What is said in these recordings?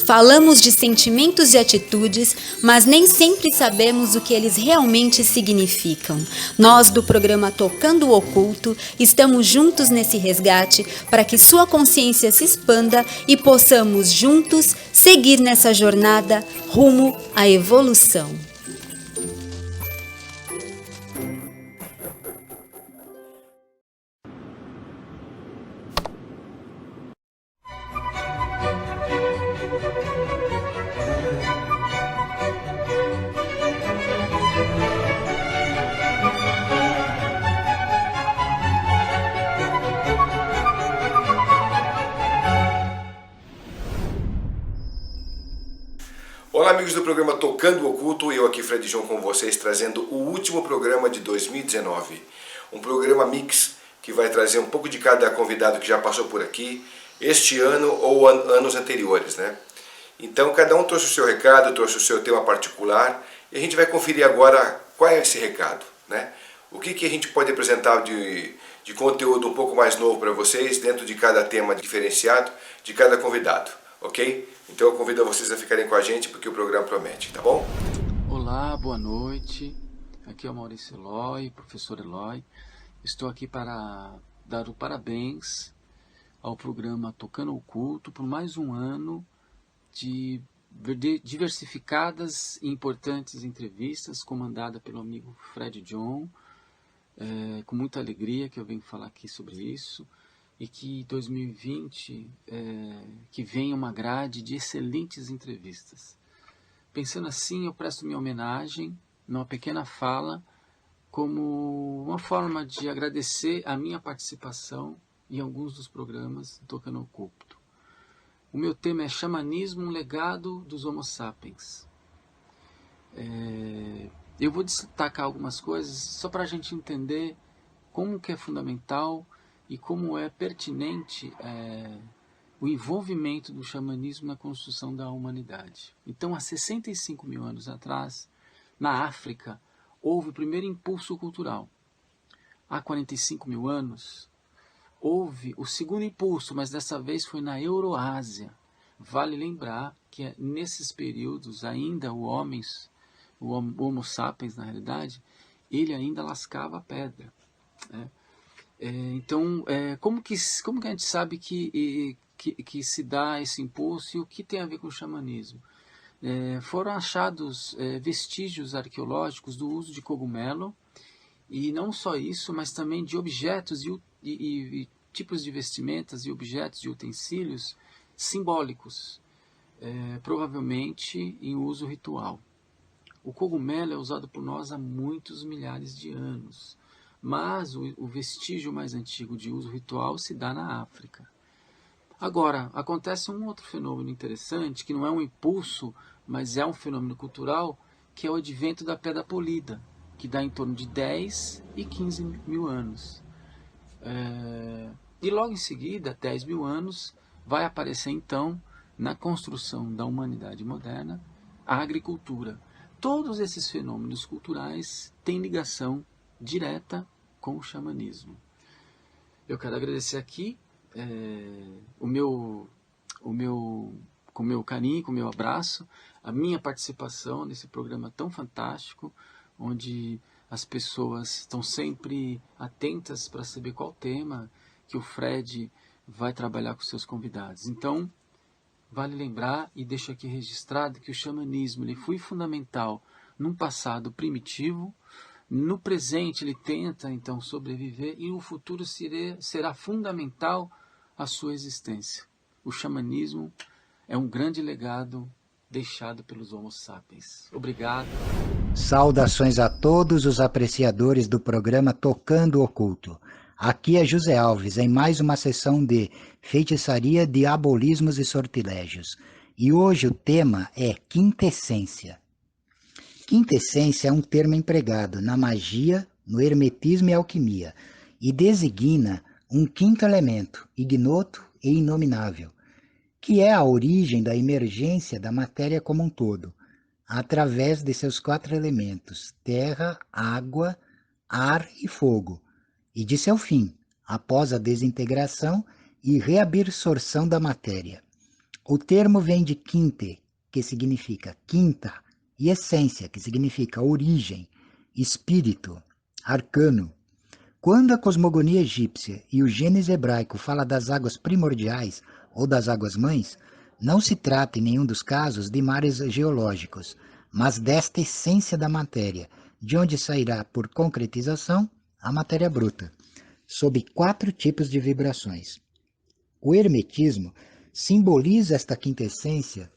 Falamos de sentimentos e atitudes, mas nem sempre sabemos o que eles realmente significam. Nós, do programa Tocando o Oculto, estamos juntos nesse resgate para que sua consciência se expanda e possamos juntos seguir nessa jornada rumo à evolução. Olá, amigos do programa Tocando o Oculto, eu aqui, Fred João, com vocês, trazendo o último programa de 2019. Um programa mix que vai trazer um pouco de cada convidado que já passou por aqui, este ano ou anos anteriores, né? Então, cada um trouxe o seu recado, trouxe o seu tema particular, e a gente vai conferir agora qual é esse recado, né? O que a gente pode apresentar de conteúdo um pouco mais novo para vocês, dentro de cada tema diferenciado, de cada convidado, ok? Então eu convido vocês a ficarem com a gente porque o programa promete, tá bom? Olá, boa noite. Aqui é o Maurício Eloy, professor Eloy. Estou aqui para dar o parabéns ao programa Tocando o Oculto por mais um ano de diversificadas e importantes entrevistas comandada pelo amigo Fred John. Com muita alegria que eu venho falar aqui sobre isso. E que 2020 que venha uma grade de excelentes entrevistas. Pensando assim, eu presto minha homenagem numa pequena fala como uma forma de agradecer a minha participação em alguns dos programas Tocando o Oculto. O meu tema é Xamanismo, um legado dos Homo sapiens. Eu vou destacar algumas coisas só para a gente entender como que é fundamental e como é pertinente o envolvimento do xamanismo na construção da humanidade. Então, há 65 mil anos atrás, na África, houve o primeiro impulso cultural. Há 45 mil anos, houve o segundo impulso, mas dessa vez foi na Euroásia. Vale lembrar que nesses períodos ainda o Homo sapiens, na realidade, ele ainda lascava a pedra, né? Então, como que a gente sabe que se dá esse impulso e o que tem a ver com o xamanismo? Foram achados vestígios arqueológicos do uso de cogumelo, e não só isso, mas também de objetos e tipos de vestimentas e objetos e utensílios simbólicos, provavelmente em uso ritual. O cogumelo é usado por nós há muitos milhares de anos. Mas o vestígio mais antigo de uso ritual se dá na África. Agora, acontece um outro fenômeno interessante, que não é um impulso, mas é um fenômeno cultural, que é o advento da pedra polida, que dá em torno de 10 e 15 mil anos. E logo em seguida, 10 mil anos, vai aparecer então, na construção da humanidade moderna, a agricultura. Todos esses fenômenos culturais têm ligação direta com o xamanismo. Eu quero agradecer aqui com o meu carinho, com o meu abraço, a minha participação nesse programa tão fantástico, onde as pessoas estão sempre atentas para saber qual tema que o Fred vai trabalhar com seus convidados. Então, vale lembrar e deixo aqui registrado que o xamanismo ele foi fundamental num passado primitivo. No presente ele tenta então sobreviver e no futuro será fundamental a sua existência. O xamanismo é um grande legado deixado pelos Homo sapiens. Obrigado. Saudações a todos os apreciadores do programa Tocando o Oculto. Aqui é José Alves em mais uma sessão de Feitiçaria, Diabolismos e Sortilégios. E hoje o tema é quintessência. Quintessência é um termo empregado na magia, no hermetismo e alquimia, e designa um quinto elemento, ignoto e inominável, que é a origem da emergência da matéria como um todo, através de seus 4 elementos, terra, água, ar e fogo, e de seu fim, após a desintegração e reabsorção da matéria. O termo vem de quinte, que significa quinta, e essência, que significa origem, espírito, arcano. Quando a cosmogonia egípcia e o Gênesis hebraico fala das águas primordiais ou das águas mães, não se trata em nenhum dos casos de mares geológicos, mas desta essência da matéria, de onde sairá por concretização a matéria bruta, sob 4 tipos de vibrações. O hermetismo simboliza esta quintessência,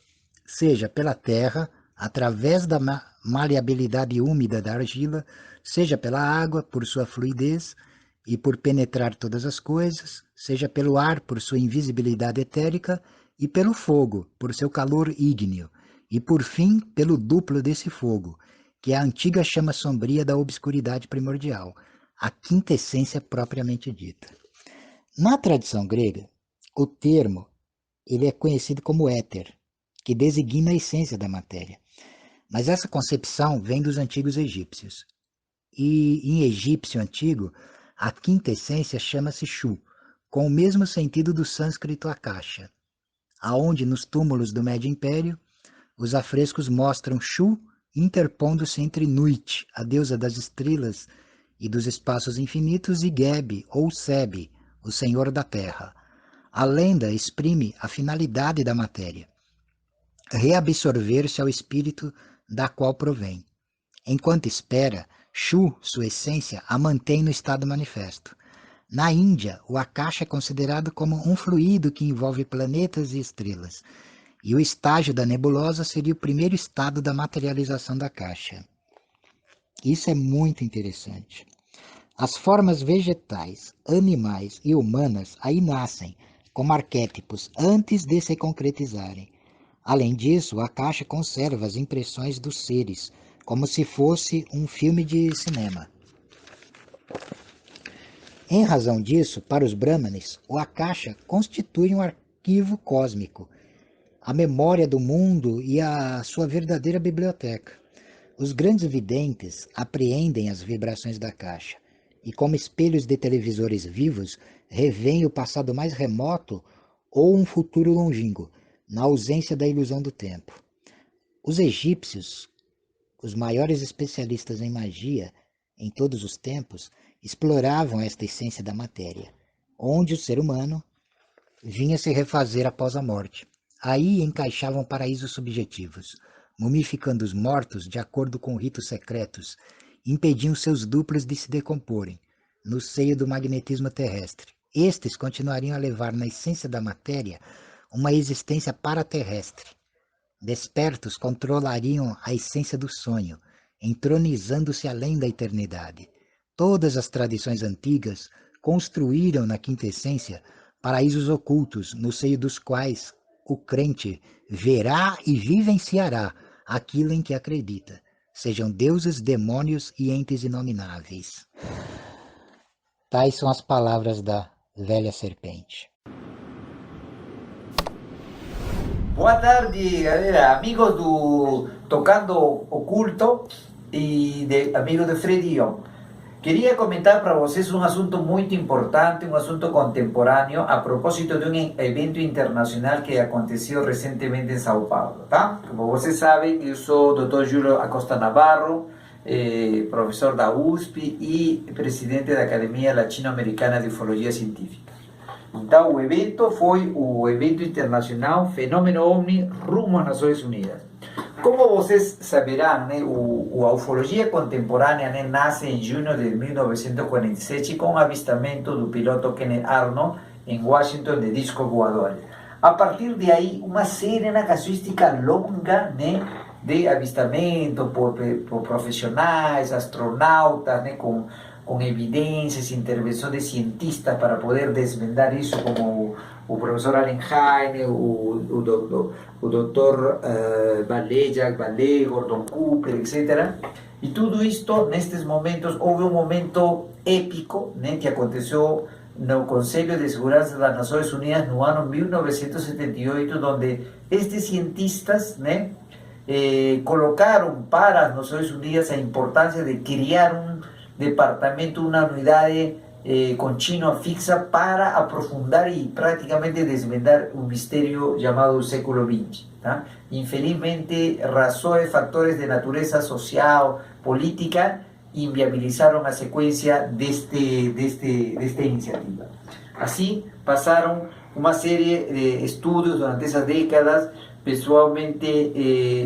seja pela terra, através da maleabilidade úmida da argila, seja pela água, por sua fluidez e por penetrar todas as coisas, seja pelo ar, por sua invisibilidade etérica, e pelo fogo, por seu calor ígneo, e por fim, pelo duplo desse fogo, que é a antiga chama sombria da obscuridade primordial, a quintessência propriamente dita. Na tradição grega, o termo ele é conhecido como éter, que designa a essência da matéria. Mas essa concepção vem dos antigos egípcios. E em egípcio antigo, a quintessência chama-se Shu, com o mesmo sentido do sânscrito Akasha, aonde nos túmulos do Médio Império, os afrescos mostram Shu interpondo-se entre Nuit, a deusa das estrelas e dos espaços infinitos, e Geb, ou Seb, o senhor da terra. A lenda exprime a finalidade da matéria, reabsorver-se ao espírito da qual provém. Enquanto espera, Shu, sua essência, a mantém no estado manifesto. Na Índia, o Akasha é considerado como um fluido que envolve planetas e estrelas, e o estágio da nebulosa seria o primeiro estado da materialização da Akasha. Isso é muito interessante. As formas vegetais, animais e humanas aí nascem como arquétipos antes de se concretizarem. Além disso, o Akasha conserva as impressões dos seres, como se fosse um filme de cinema. Em razão disso, para os Brahmanes, o Akasha constitui um arquivo cósmico, a memória do mundo e a sua verdadeira biblioteca. Os grandes videntes apreendem as vibrações da Akasha e, como espelhos de televisores vivos, revêem o passado mais remoto ou um futuro longínquo, na ausência da ilusão do tempo. Os egípcios, os maiores especialistas em magia em todos os tempos, exploravam esta essência da matéria, onde o ser humano vinha se refazer após a morte. Aí encaixavam paraísos subjetivos, mumificando os mortos de acordo com ritos secretos, impediam seus duplos de se decomporem, no seio do magnetismo terrestre. Estes continuariam a levar na essência da matéria uma existência paraterrestre. Despertos controlariam a essência do sonho, entronizando-se além da eternidade. Todas as tradições antigas construíram na quintessência paraísos ocultos, no seio dos quais o crente verá e vivenciará aquilo em que acredita, sejam deuses, demônios e entes inomináveis. Tais são as palavras da velha serpente. Boa tarde, galera, amigos do Tocando Oculto e amigos de Fredion. Queria comentar para vocês um assunto muito importante, um assunto contemporâneo, a propósito de um evento internacional que aconteceu recentemente em São Paulo, tá? Como vocês sabem, eu sou o Dr. Júlio Acosta Navarro, professor da USP e presidente da Academia Latino-Americana de Ufologia Científica. Então, o evento foi o evento internacional Fenômeno OVNI rumo às Nações Unidas. Como vocês saberão, né, a ufologia contemporânea, né, nasce em junho de 1947 com o avistamento do piloto Kenneth Arnold em Washington de disco voador. A partir de aí, uma série na casuística longa, né, de avistamento por profissionais, astronautas, né, com evidências, intervenção de cientistas para poder desvendar isso, como o professor Allen Heine, o doutor Jacques Vallée, Gordon Cooper, etc. E tudo isto, nestes momentos, houve um momento épico, né, que aconteceu no Conselho de Segurança das Nações Unidas no ano 1978, onde estes cientistas, né, colocaram para as Nações Unidas a importância de criar um departamento, uma unidade contínua fixa para aprofundar e praticamente desvendar um mistério chamado século XX. Tá? Infelizmente, razões, fatores de natureza social, política, inviabilizaram a sequência desta iniciativa. Assim, passaram uma série de estudos durante essas décadas. Pessoalmente,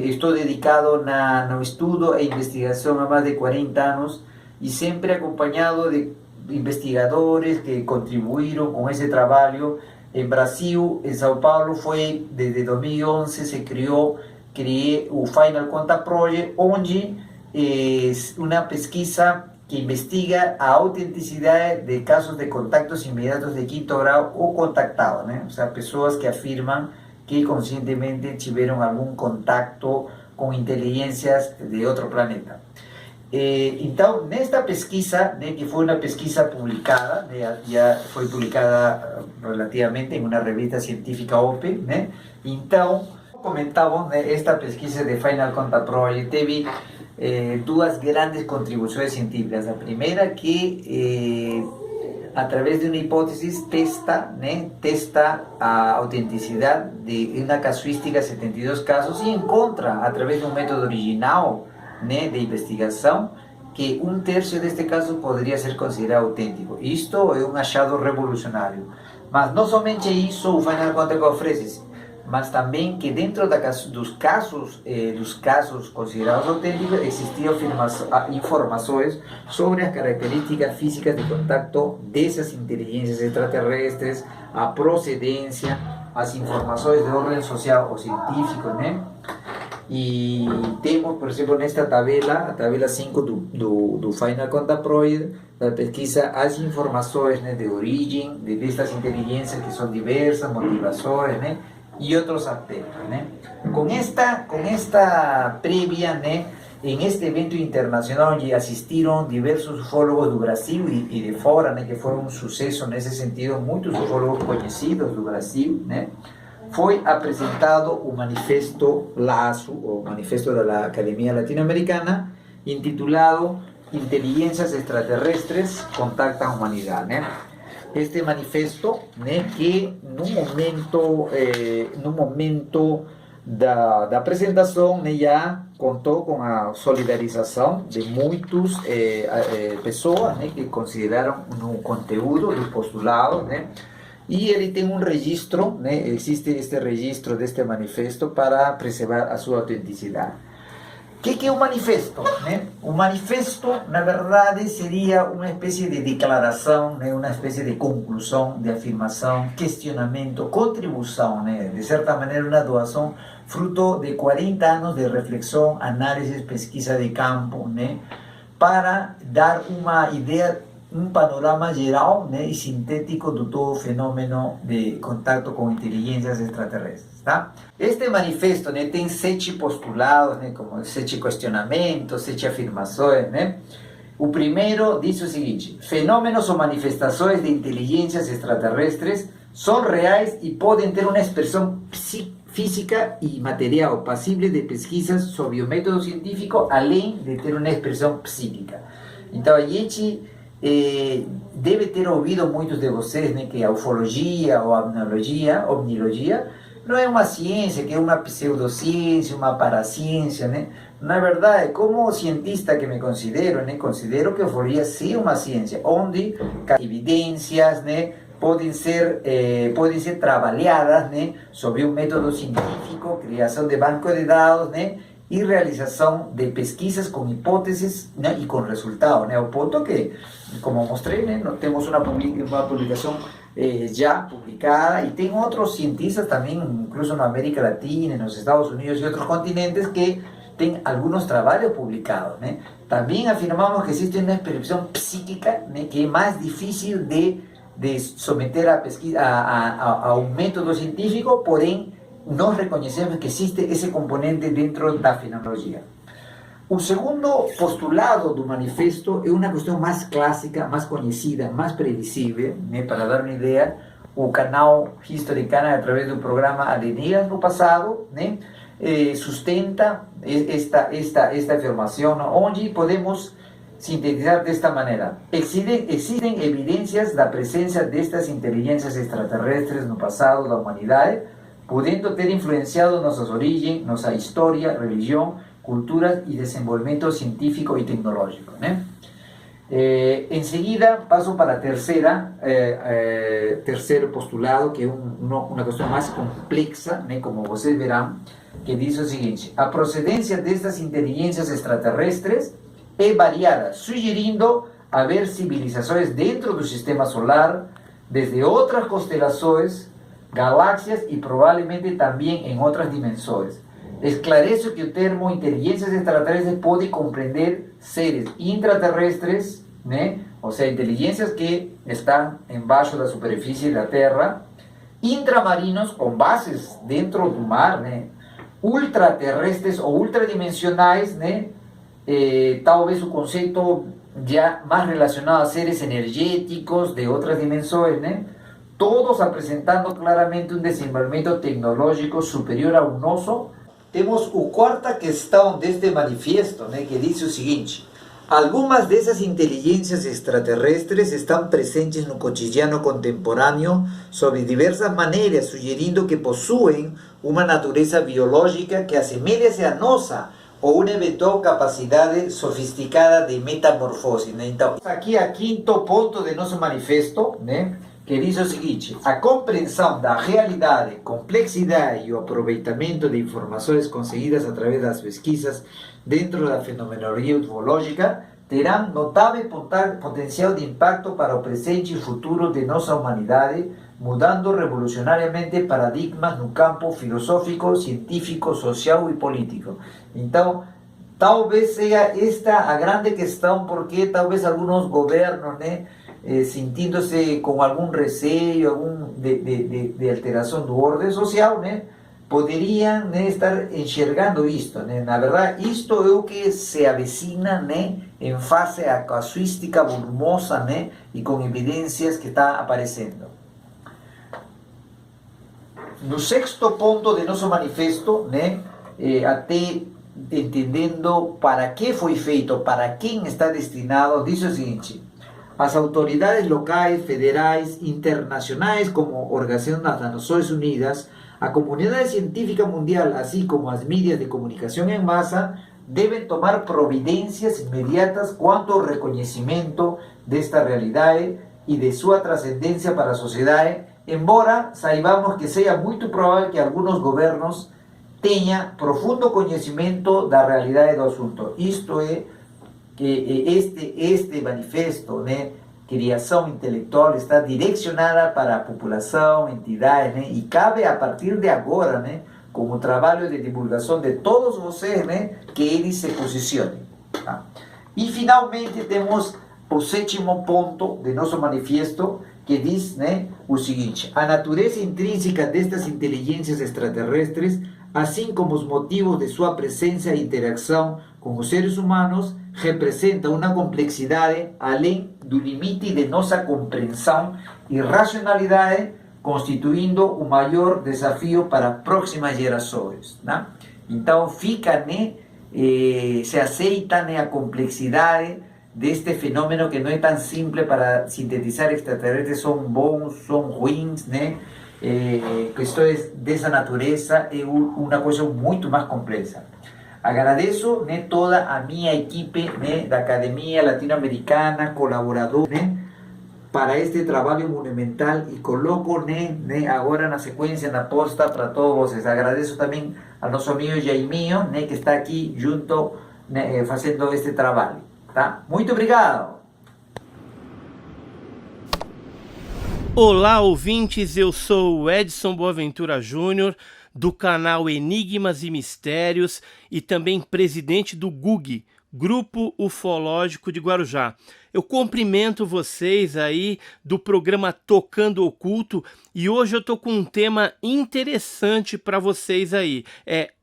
estou dedicado no estudo e investigação há mais de 40 anos e sempre acompanhado de investigadores que contribuíram com esse trabalho. Em Brasil, em São Paulo, foi desde 2011 se criei o Final Contact Project, onde é uma pesquisa que investiga a autenticidade de casos de contactos imediatos de quinto grau ou contactados, né? Ou seja, pessoas que afirmam que conscientemente tiveram algum contato com inteligências de outro planeta. Então, nesta pesquisa, né, que foi uma pesquisa publicada, né, já foi publicada relativamente em uma revista científica open, né? Então, comentávamos, né, esta pesquisa de Final Contact Project teve duas grandes contribuições científicas. A primeira que, através de uma hipótese, testa a autenticidade de uma casuística, 72 casos, e encontra, através de um método original, né, de investigação, que 1/3 deste caso poderia ser considerado autêntico. Isto é um achado revolucionário. Mas não somente isso o Final Contact oferece, mas também que dentro dos casos considerados autênticos existiam informações sobre as características físicas de contato dessas inteligências extraterrestres, a procedência, as informações de ordem social ou científico, né? E temos, por exemplo, nesta tabela, a tabela 5 do Final Contact Project, da pesquisa, as informações, né, de origem destas inteligências, que são diversas, motivações, né, e outros aspectos, né. Com esta prévia, né, em este evento internacional onde assistiram diversos ufólogos do Brasil e de fora, né, que foi um sucesso nesse sentido, muitos ufólogos conhecidos do Brasil, né, foi apresentado o Manifesto LASO, o Manifesto da Academia Latino-Americana, intitulado Inteligências Extraterrestres Contactam a Humanidade, né? Este manifesto, né, que no momento da apresentação, né, já contou com a solidarização de muitas pessoas, né, que consideraram no conteúdo do postulado, né, e ele tem um registro, né, existe este registro deste manifesto para preservar a sua autenticidade. O que é um manifesto? Né? O manifesto, na verdade, seria uma espécie de declaração, né, uma espécie de conclusão, de afirmação, questionamento, contribuição, né, de certa maneira uma doação, fruto de 40 anos de reflexão, análise, pesquisa de campo, né, para dar uma ideia, um panorama geral, né, e sintético do todo fenômeno de contato com inteligências extraterrestres. Tá? Este manifesto, né, tem 7 postulados, né, como 7 questionamentos, 7 afirmações. Né? O primeiro diz o seguinte: fenômenos ou manifestações de inteligências extraterrestres são reais e podem ter uma expressão física e material passível de pesquisas sob o método científico, além de ter uma expressão psíquica. Então, a gente deve ter ouvido muitos de vocês, né, que a ufologia ou a omnilogia não é uma ciência, que é uma pseudociência, uma paraciência, né? Na verdade, como cientista que me considero, né, considero que a ufologia sim é uma ciência, onde evidências, né, podem ser trabalhadas, né, sob um método científico, criação de banco de dados, né, e realização de pesquisas com hipóteses, né, e com resultados, né, ao ponto que, como mostrei, né, temos uma publicação já publicada, e tem outros cientistas também, incluso na América Latina, nos Estados Unidos e outros continentes, que têm alguns trabalhos publicados. Né. Também afirmamos que existe uma expressão psíquica, né, que é mais difícil de someter a pesquisa a um método científico, porém nós reconhecemos que existe esse componente dentro da fenomenologia. O segundo postulado do manifesto é uma questão mais clássica, mais conhecida, mais previsível, né? Para dar uma ideia, o canal History Channel, através do programa Alienígenas no passado, né, sustenta esta afirmação, onde podemos sintetizar de esta manera. Existen evidencias da presencia de estas inteligencias extraterrestres no passado da humanidade, podendo ter influenciado nossas origens, nossa história, religião, culturas e desenvolvimento científico e tecnológico, né? Enseguida paso para terceiro postulado, que é uma questão mais complexa, né, como vocês verão, que diz o seguinte: a procedência destas inteligências extraterrestres é variada, sugerindo haver civilizações dentro do sistema solar, desde outras constelações, galáxias e provavelmente também em outras dimensões. Esclareço que o termo inteligências extraterrestres pode compreender seres intraterrestres, né? Ou seja, inteligências que estão embaixo da superfície da Terra, intramarinos com bases dentro do mar, né? Ultraterrestres ou ultradimensionais, né? Talvez o conceito já mais relacionado a seres energéticos de outras dimensões, né? Todos apresentando claramente um desenvolvimento tecnológico superior ao nosso. Temos a quarta questão deste manifesto, né, que diz o seguinte: algumas dessas inteligências extraterrestres estão presentes no cotidiano contemporâneo sob diversas maneiras, sugerindo que possuem uma natureza biológica que assemelha-se à nossa, ou uma eventual capacidade sofisticada de metamorfose, né? Então, aqui é o quinto ponto de nosso manifesto, né, que diz o seguinte: a compreensão da realidade, complexidade e o aproveitamento de informações conseguidas através das pesquisas dentro da fenomenologia ufológica terão notável potencial de impacto para o presente e futuro de nossa humanidade, mudando revolucionariamente paradigmas no campo filosófico, científico, social e político. Então, talvez seja esta a grande questão, porque talvez alguns governos, né, sentindo-se com algum receio, de alteração do ordem social, né, poderiam, né, estar enxergando isto, né? Na verdade, isto é o que se avecina, né, em face à casuística volumosa, né, e com evidências que está aparecendo. No sexto ponto de nosso manifesto, né, até entendendo para que foi feito, para quem está destinado, diz o seguinte: as autoridades locais, federais, internacionais, como Organização das Nações Unidas, a comunidade científica mundial, assim como as mídias de comunicação em massa, devem tomar providências imediatas quanto ao reconhecimento desta realidade e de sua transcendência para a sociedade, embora saibamos que seja muito provável que alguns governos tenham profundo conhecimento da realidade do assunto. Isto é, que este manifesto, né, criação intelectual, está direcionada para a população, entidades, né, e cabe a partir de agora, né, como trabalho de divulgação de todos vocês, né, que eles se posicionem. Tá? E finalmente temos o sétimo ponto de nosso manifesto, que diz, né, o seguinte: a natureza intrínseca destas inteligências extraterrestres, assim como os motivos de sua presença e interação com os seres humanos, representa uma complexidade além do limite de nossa compreensão e racionalidade, constituindo o maior desafio para próximas gerações, né? Então fica, né, se aceita, né, a complexidade deste fenômeno, que não é tão simples para sintetizar. Extraterrestres são bons, são ruins, né? Questões dessa natureza é uma coisa muito mais complexa. Agradeço, né, toda a minha equipe, né, da Academia Latino-Americana, colaborador, né, para este trabalho monumental, e coloco, né, agora na sequência, na posta para todos vocês. Agradeço também ao nosso amigo Jaiminho, né, que está aqui junto, né, fazendo este trabalho. Tá? Muito obrigado! Olá, ouvintes, eu sou o Edson Boaventura Júnior, do canal Enigmas e Mistérios, e também presidente do GUG, Grupo Ufológico de Guarujá. Eu cumprimento vocês aí do programa Tocando o Oculto, e hoje eu tô com um tema interessante para vocês aí,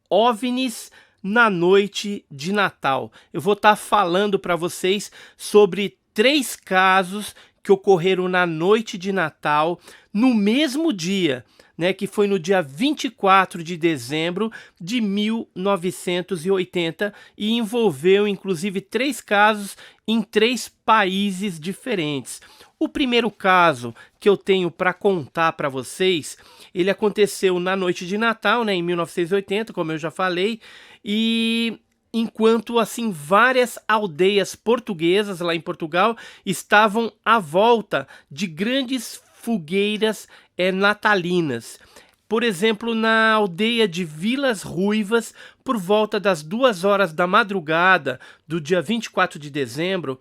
OVNIs na noite de Natal. Eu vou estar falando para vocês sobre 3 casos que ocorreram na noite de Natal, no mesmo dia, né, que foi no dia 24 de dezembro de 1980 e envolveu inclusive 3 casos em 3 países diferentes. O primeiro caso que eu tenho para contar para vocês, ele aconteceu na noite de Natal, né, em 1980, como eu já falei, e enquanto assim várias aldeias portuguesas lá em Portugal estavam à volta de grandes fogueiras natalinas. Por exemplo, na aldeia de Vilas Ruivas, por volta das 2 horas da madrugada do dia 24 de dezembro,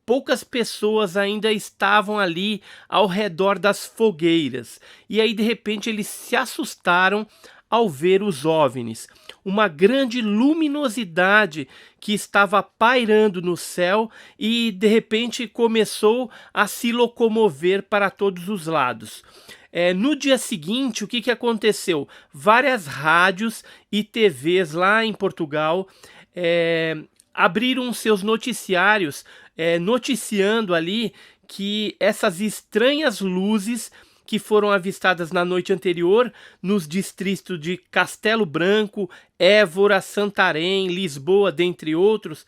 poucas pessoas ainda estavam ali ao redor das fogueiras. E aí, de repente, eles se assustaram ao ver os OVNIs. Uma grande luminosidade que estava pairando no céu e, de repente, começou a se locomover para todos os lados. No dia seguinte, o que aconteceu? Várias rádios e TVs lá em Portugal abriram seus noticiários noticiando ali que essas estranhas luzes que foram avistadas na noite anterior nos distritos de Castelo Branco, Évora, Santarém, Lisboa, dentre outros,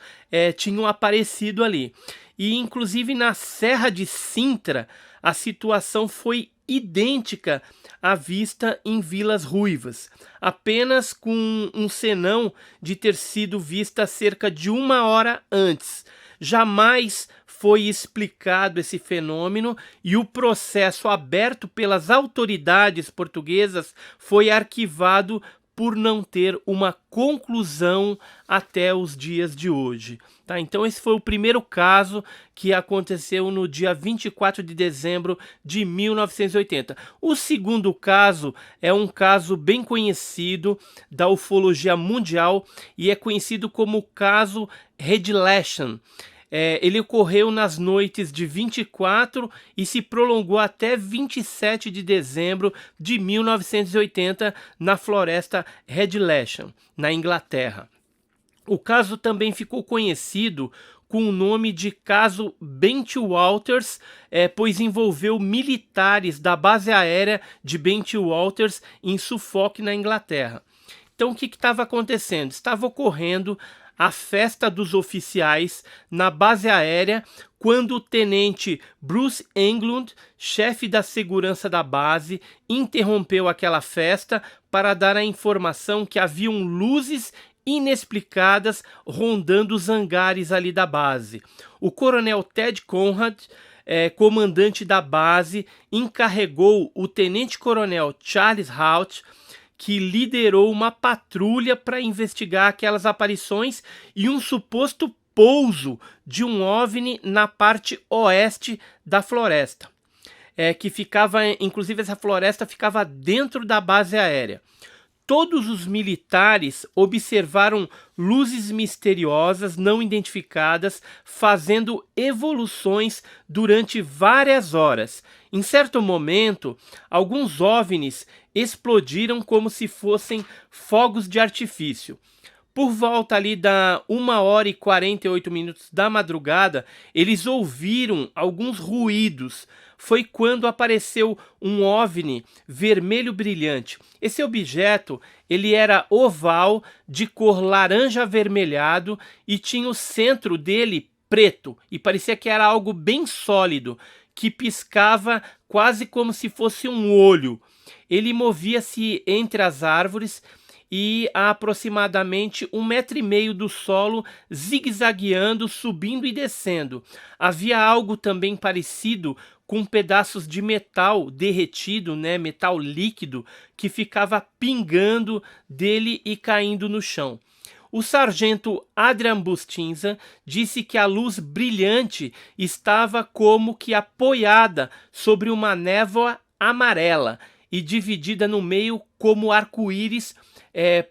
tinham aparecido ali. E inclusive na Serra de Sintra, a situação foi idêntica à vista em Vilas Ruivas, apenas com um senão de ter sido vista cerca de 1 hora antes. Jamais foi explicado esse fenômeno e o processo aberto pelas autoridades portuguesas foi arquivado por não ter uma conclusão até os dias de hoje. Tá? Então esse foi o primeiro caso que aconteceu no dia 24 de dezembro de 1980. O segundo caso é um caso bem conhecido da ufologia mundial e é conhecido como o caso Redletion. Ele ocorreu nas noites de 24 e se prolongou até 27 de dezembro de 1980 na floresta Redletion, na Inglaterra. O caso também ficou conhecido com o nome de caso Bentwaters, pois envolveu militares da base aérea de Bentwaters em Suffolk, na Inglaterra. Então o que estava acontecendo? Estava ocorrendo a festa dos oficiais na base aérea, quando o tenente Bruce Englund, chefe da segurança da base, interrompeu aquela festa para dar a informação que haviam luzes inexplicadas rondando os hangares ali da base. O coronel Ted Conrad, comandante da base, encarregou o tenente-coronel Charles Hout, que liderou uma patrulha para investigar aquelas aparições e um suposto pouso de um OVNI na parte oeste da floresta, que ficava, inclusive essa floresta ficava dentro da base aérea. Todos os militares observaram luzes misteriosas não identificadas fazendo evoluções durante várias horas. Em certo momento, alguns OVNIs explodiram como se fossem fogos de artifício. Por volta ali da 1 hora e 48 minutos da madrugada, eles ouviram alguns ruídos. Foi quando apareceu um OVNI vermelho brilhante. Esse objeto, ele era oval, de cor laranja avermelhado e tinha o centro dele preto e parecia que era algo bem sólido, que piscava quase como se fosse um olho. Ele movia-se entre as árvores e a aproximadamente 1,5 metros do solo, zigue-zagueando, subindo e descendo. Havia algo também parecido com pedaços de metal derretido, metal líquido, que ficava pingando dele e caindo no chão. O sargento Adrian Bustinza disse que a luz brilhante estava como que apoiada sobre uma névoa amarela e dividida no meio como arco-íris,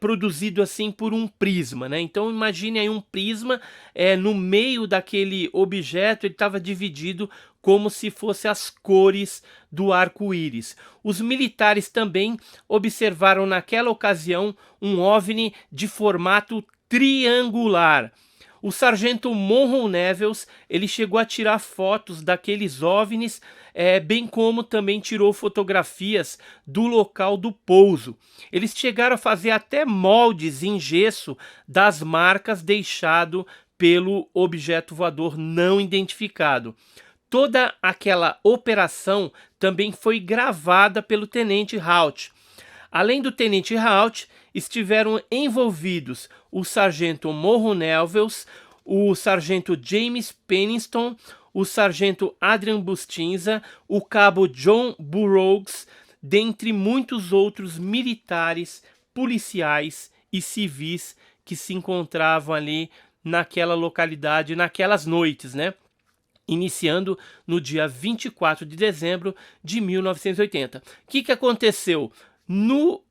produzido assim por um prisma, Então imagine aí um prisma no meio daquele objeto, ele estava dividido como se fosse as cores do arco-íris. Os militares também observaram naquela ocasião um OVNI de formato triangular. O sargento Monroe Nevels, ele chegou a tirar fotos daqueles OVNIs, bem como também tirou fotografias do local do pouso. Eles chegaram a fazer até moldes em gesso das marcas deixado pelo objeto voador não identificado. Toda aquela operação também foi gravada pelo Tenente Haut. Além do Tenente Haut, estiveram envolvidos o sargento Monroe Nevels, o sargento James Pennington, o sargento Adrian Bustinza, o cabo John Burroughs, dentre muitos outros militares, policiais e civis que se encontravam ali naquela localidade, naquelas noites, né? Iniciando no dia 24 de dezembro de 1980. O que aconteceu? No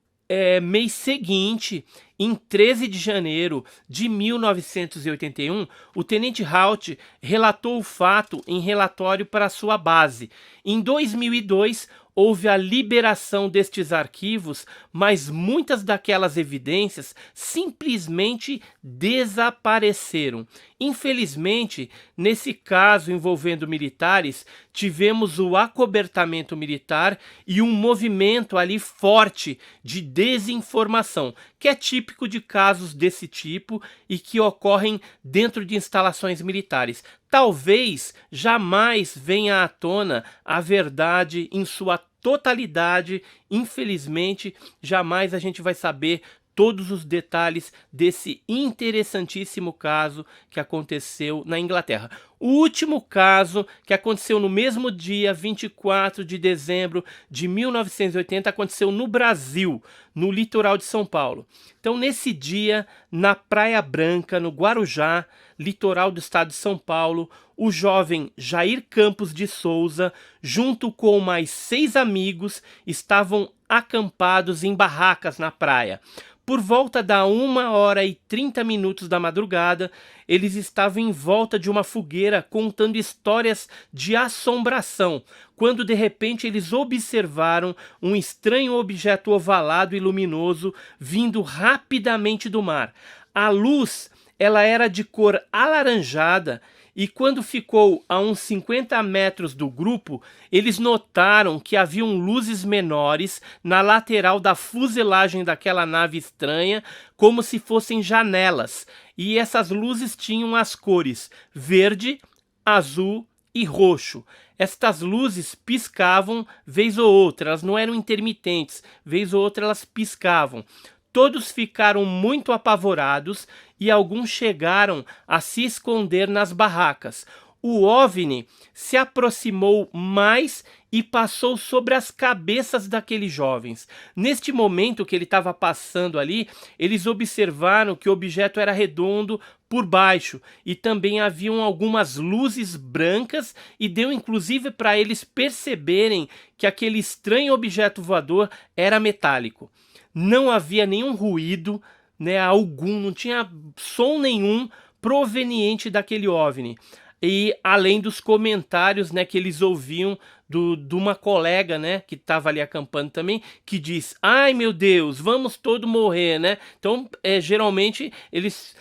mês seguinte, em 13 de janeiro de 1981, o Tenente Haut relatou o fato em relatório para sua base. Em 2002, houve a liberação destes arquivos, mas muitas daquelas evidências simplesmente desapareceram. Infelizmente, nesse caso envolvendo militares, tivemos o acobertamento militar e um movimento ali forte de desinformação, que é típico de casos desse tipo e que ocorrem dentro de instalações militares. Talvez jamais venha à tona a verdade em sua totalidade. Infelizmente, jamais a gente vai saber todos os detalhes desse interessantíssimo caso que aconteceu na Inglaterra. O último caso, que aconteceu no mesmo dia, 24 de dezembro de 1980, aconteceu no Brasil, no litoral de São Paulo. Então, nesse dia, na Praia Branca, no Guarujá, litoral do estado de São Paulo, o jovem Jair Campos de Souza, junto com mais 6 amigos, estavam acampados em barracas na praia. Por volta da 1h30 da madrugada, eles estavam em volta de uma fogueira contando histórias de assombração, quando de repente eles observaram um estranho objeto ovalado e luminoso vindo rapidamente do mar. A luz, ela era de cor alaranjada, e quando ficou a uns 50 metros do grupo, eles notaram que haviam luzes menores na lateral da fuselagem daquela nave estranha, como se fossem janelas. E essas luzes tinham as cores verde, azul e roxo. Estas luzes piscavam vez ou outra, elas não eram intermitentes, vez ou outra elas piscavam. Todos ficaram muito apavorados e alguns chegaram a se esconder nas barracas. O OVNI se aproximou mais e passou sobre as cabeças daqueles jovens. Neste momento que ele estava passando ali, eles observaram que o objeto era redondo por baixo e também haviam algumas luzes brancas, e deu inclusive para eles perceberem que aquele estranho objeto voador era metálico. Não havia nenhum ruído, né, algum, não tinha som nenhum proveniente daquele OVNI. E além dos comentários, né, que eles ouviam de uma colega, né, que estava ali acampando também, que diz: ai meu Deus, vamos todos morrer, né? Então, geralmente eles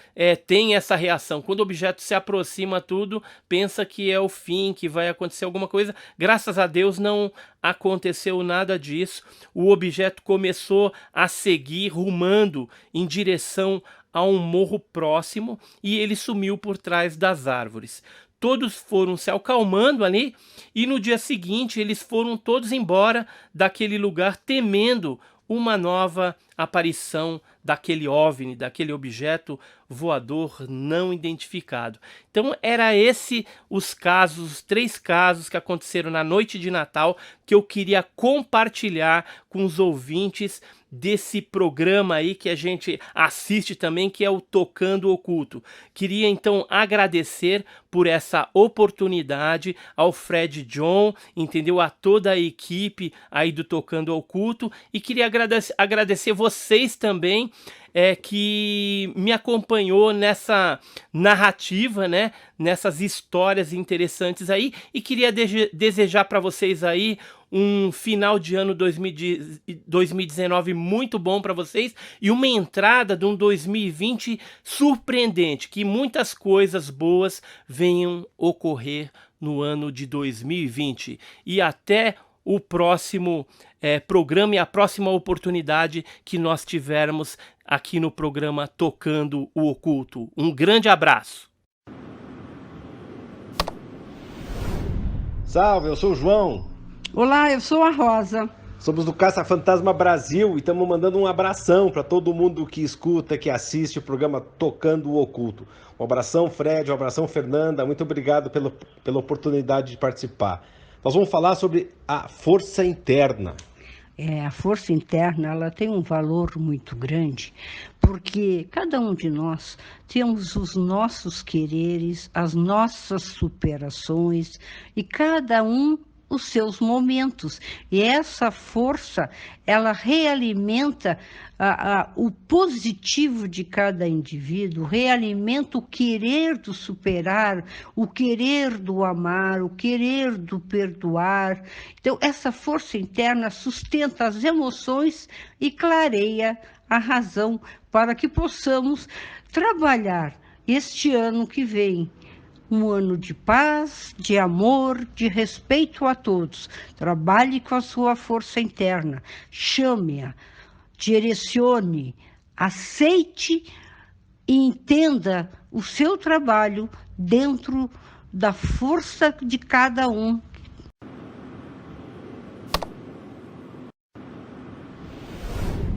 têm essa reação. Quando o objeto se aproxima tudo, pensa que é o fim, que vai acontecer alguma coisa. Graças a Deus não aconteceu nada disso. O objeto começou a seguir rumando em direção a um morro próximo e ele sumiu por trás das árvores. Todos foram se acalmando ali e no dia seguinte eles foram todos embora daquele lugar, temendo uma nova aparição daquele OVNI, daquele objeto voador não identificado. Então era esse os 3 casos que aconteceram na noite de Natal, que eu queria compartilhar com os ouvintes desse programa aí que a gente assiste também, que é o Tocando Oculto. Queria então agradecer por essa oportunidade ao Fred John, entendeu? A toda a equipe aí do Tocando Oculto, e queria agradecer vocês também que me acompanhou nessa narrativa, né? Nessas histórias interessantes aí, e queria desejar para vocês aí um final de ano 2019 muito bom para vocês e uma entrada de um 2020 surpreendente, que muitas coisas boas venham ocorrer no ano de 2020. E até o próximo programa e a próxima oportunidade que nós tivermos aqui no programa Tocando o Oculto. Um grande abraço. Salve, eu sou o João. Olá, eu sou a Rosa. Somos do Caça Fantasma Brasil e estamos mandando um abração para todo mundo que escuta, que assiste o programa Tocando o Oculto. Um abração, Fred, um abração, Fernanda. Muito obrigado pela oportunidade de participar. Nós vamos falar sobre a força interna. A força interna, ela tem um valor muito grande, porque cada um de nós temos os nossos quereres, as nossas superações, e cada um os seus momentos. E essa força, ela realimenta o positivo de cada indivíduo, realimenta o querer do superar, o querer do amar, o querer do perdoar. Então, essa força interna sustenta as emoções e clareia a razão para que possamos trabalhar este ano que vem. Um ano de paz, de amor, de respeito a todos. Trabalhe com a sua força interna, chame-a, direcione, aceite e entenda o seu trabalho dentro da força de cada um.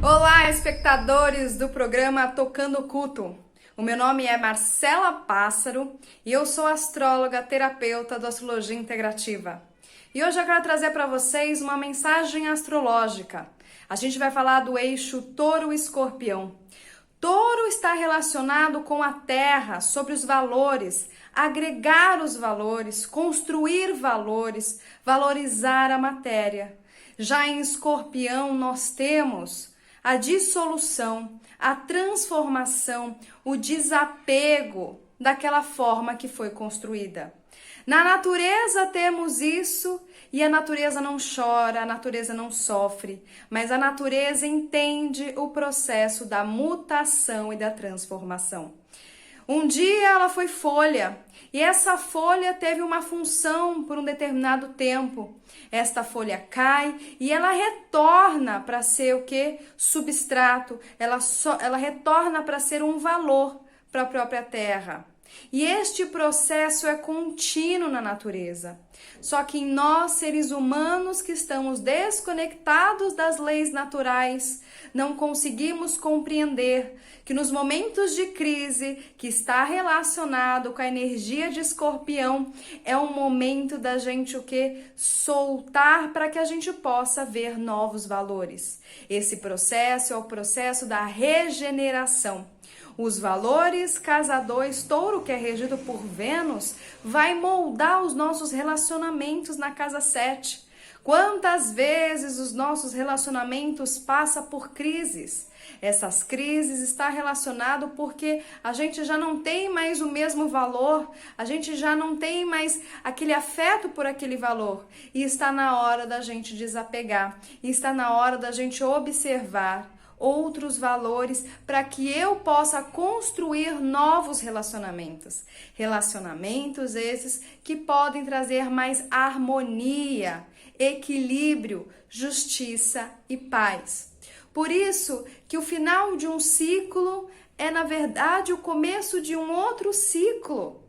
Olá, espectadores do programa Tocando o Oculto. O meu nome é Marcela Pássaro e eu sou astróloga terapeuta da Astrologia Integrativa. E hoje eu quero trazer para vocês uma mensagem astrológica. A gente vai falar do eixo Touro-Escorpião. Touro está relacionado com a Terra, sobre os valores, agregar os valores, construir valores, valorizar a matéria. Já em Escorpião nós temos a dissolução, a transformação, o desapego daquela forma que foi construída. Na natureza temos isso e a natureza não chora, a natureza não sofre, mas a natureza entende o processo da mutação e da transformação. Um dia ela foi folha e essa folha teve uma função por um determinado tempo. Esta folha cai e ela retorna para ser o quê? Substrato. Ela retorna para ser um valor para a própria terra. E este processo é contínuo na natureza. Só que em nós, seres humanos que estamos desconectados das leis naturais, não conseguimos compreender que nos momentos de crise, que está relacionado com a energia de Escorpião, é um momento da gente o quê? Soltar para que a gente possa ver novos valores. Esse processo é o processo da regeneração. Os valores, casa 2, Touro, que é regido por Vênus, vai moldar os nossos relacionamentos na casa 7. Quantas vezes os nossos relacionamentos passam por crises? Essas crises estão relacionadas porque a gente já não tem mais o mesmo valor, a gente já não tem mais aquele afeto por aquele valor. E está na hora da gente desapegar, e está na hora da gente observar outros valores para que eu possa construir novos relacionamentos. Relacionamentos esses que podem trazer mais harmonia, equilíbrio, justiça e paz. Por isso que o final de um ciclo é, na verdade, o começo de um outro ciclo.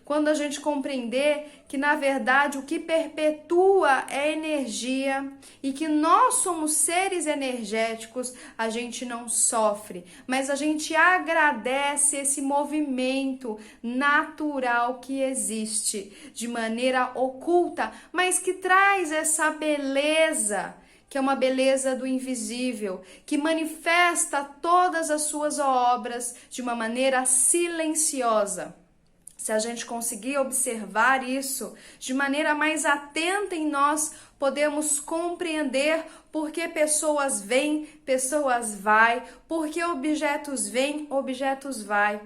Quando a gente compreender que, na verdade, o que perpetua é energia e que nós somos seres energéticos, a gente não sofre, mas a gente agradece esse movimento natural que existe de maneira oculta, mas que traz essa beleza, que é uma beleza do invisível, que manifesta todas as suas obras de uma maneira silenciosa. Se a gente conseguir observar isso de maneira mais atenta em nós, podemos compreender por que pessoas vêm, pessoas vai, por que objetos vêm, objetos vai.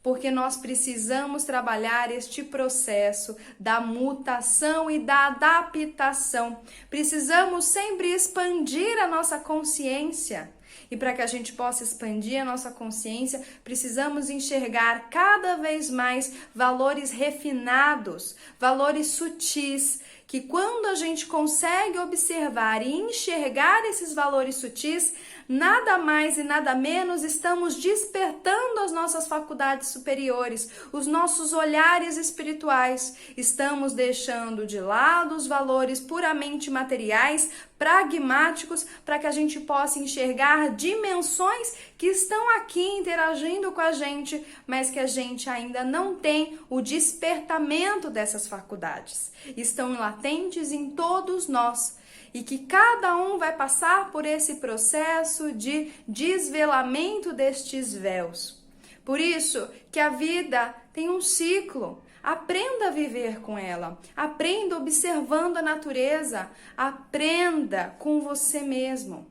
Porque nós precisamos trabalhar este processo da mutação e da adaptação. Precisamos sempre expandir a nossa consciência. E para que a gente possa expandir a nossa consciência, precisamos enxergar cada vez mais valores refinados, valores sutis, que quando a gente consegue observar e enxergar esses valores sutis, nada mais e nada menos estamos despertando as nossas faculdades superiores, os nossos olhares espirituais. Estamos deixando de lado os valores puramente materiais, pragmáticos, para que a gente possa enxergar dimensões que estão aqui interagindo com a gente, mas que a gente ainda não tem o despertamento dessas faculdades. Estão latentes em todos nós. E que cada um vai passar por esse processo de desvelamento destes véus. Por isso que a vida tem um ciclo. Aprenda a viver com ela. Aprenda observando a natureza. Aprenda com você mesmo.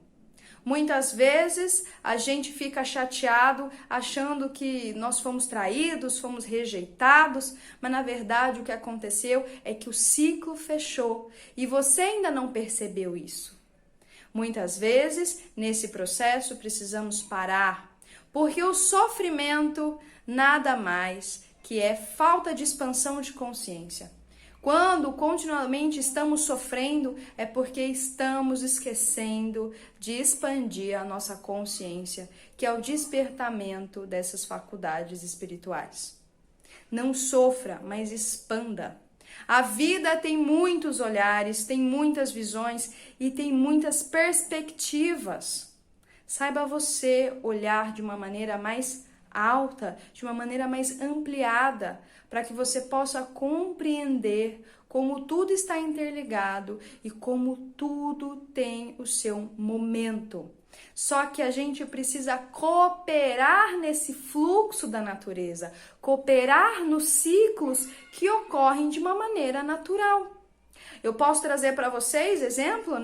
Muitas vezes a gente fica chateado achando que nós fomos traídos, fomos rejeitados, mas na verdade o que aconteceu é que o ciclo fechou e você ainda não percebeu isso. Muitas vezes nesse processo precisamos parar, porque o sofrimento nada mais que é falta de expansão de consciência. Quando continuamente estamos sofrendo, é porque estamos esquecendo de expandir a nossa consciência, que é o despertamento dessas faculdades espirituais. Não sofra, mas expanda. A vida tem muitos olhares, tem muitas visões e tem muitas perspectivas. Saiba você olhar de uma maneira mais alta, de uma maneira mais ampliada, para que você possa compreender como tudo está interligado e como tudo tem o seu momento. Só que a gente precisa cooperar nesse fluxo da natureza, cooperar nos ciclos que ocorrem de uma maneira natural. Eu posso trazer para vocês, exemplo,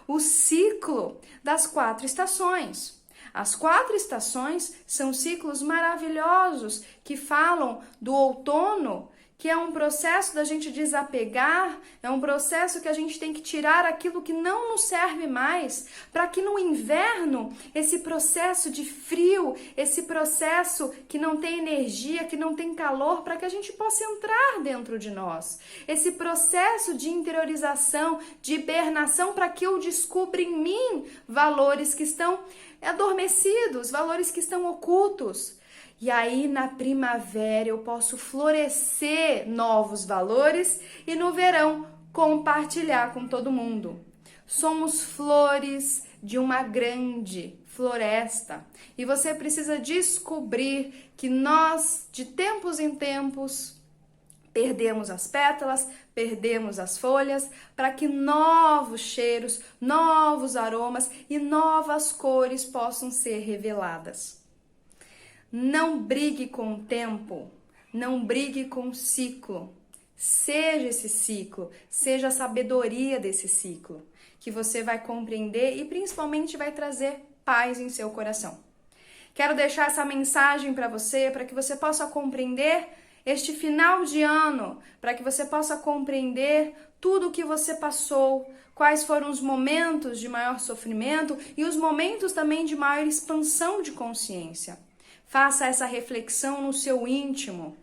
o ciclo das 4 estações. As 4 estações são ciclos maravilhosos que falam do outono, que é um processo da gente desapegar, é um processo que a gente tem que tirar aquilo que não nos serve mais, para que no inverno, esse processo de frio, esse processo que não tem energia, que não tem calor, para que a gente possa entrar dentro de nós. Esse processo de interiorização, de hibernação, para que eu descubra em mim valores que estão adormecidos, valores que estão ocultos. E aí na primavera eu posso florescer novos valores e no verão compartilhar com todo mundo. Somos flores de uma grande floresta e você precisa descobrir que nós, de tempos em tempos, perdemos as pétalas, perdemos as folhas, para que novos cheiros, novos aromas e novas cores possam ser reveladas. Não brigue com o tempo, não brigue com o ciclo. Seja esse ciclo, seja a sabedoria desse ciclo, que você vai compreender e principalmente vai trazer paz em seu coração. Quero deixar essa mensagem para você, para que você possa compreender este final de ano, para que você possa compreender tudo o que você passou, quais foram os momentos de maior sofrimento e os momentos também de maior expansão de consciência. Faça essa reflexão no seu íntimo,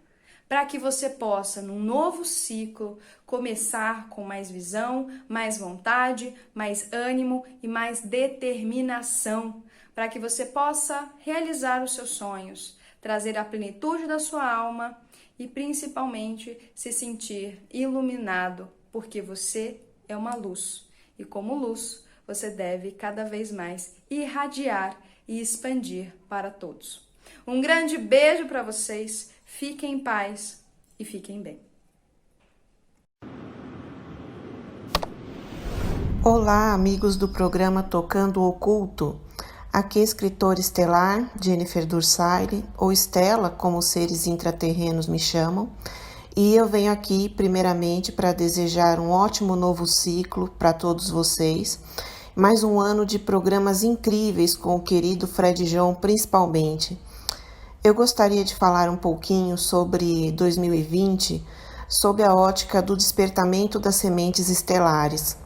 para que você possa, num novo ciclo, começar com mais visão, mais vontade, mais ânimo e mais determinação, para que você possa realizar os seus sonhos, trazer a plenitude da sua alma e principalmente se sentir iluminado, porque você é uma luz e como luz você deve cada vez mais irradiar e expandir para todos. Um grande beijo para vocês, fiquem em paz e fiquem bem. Olá, amigos do programa Tocando o Oculto. Aqui, escritora estelar, Jennifer Dursaire, ou Estela, como os seres intraterrenos me chamam, e eu venho aqui primeiramente para desejar um ótimo novo ciclo para todos vocês, mais um ano de programas incríveis com o querido Fred João principalmente. Eu gostaria de falar um pouquinho sobre 2020, sob a ótica do despertamento das sementes estelares.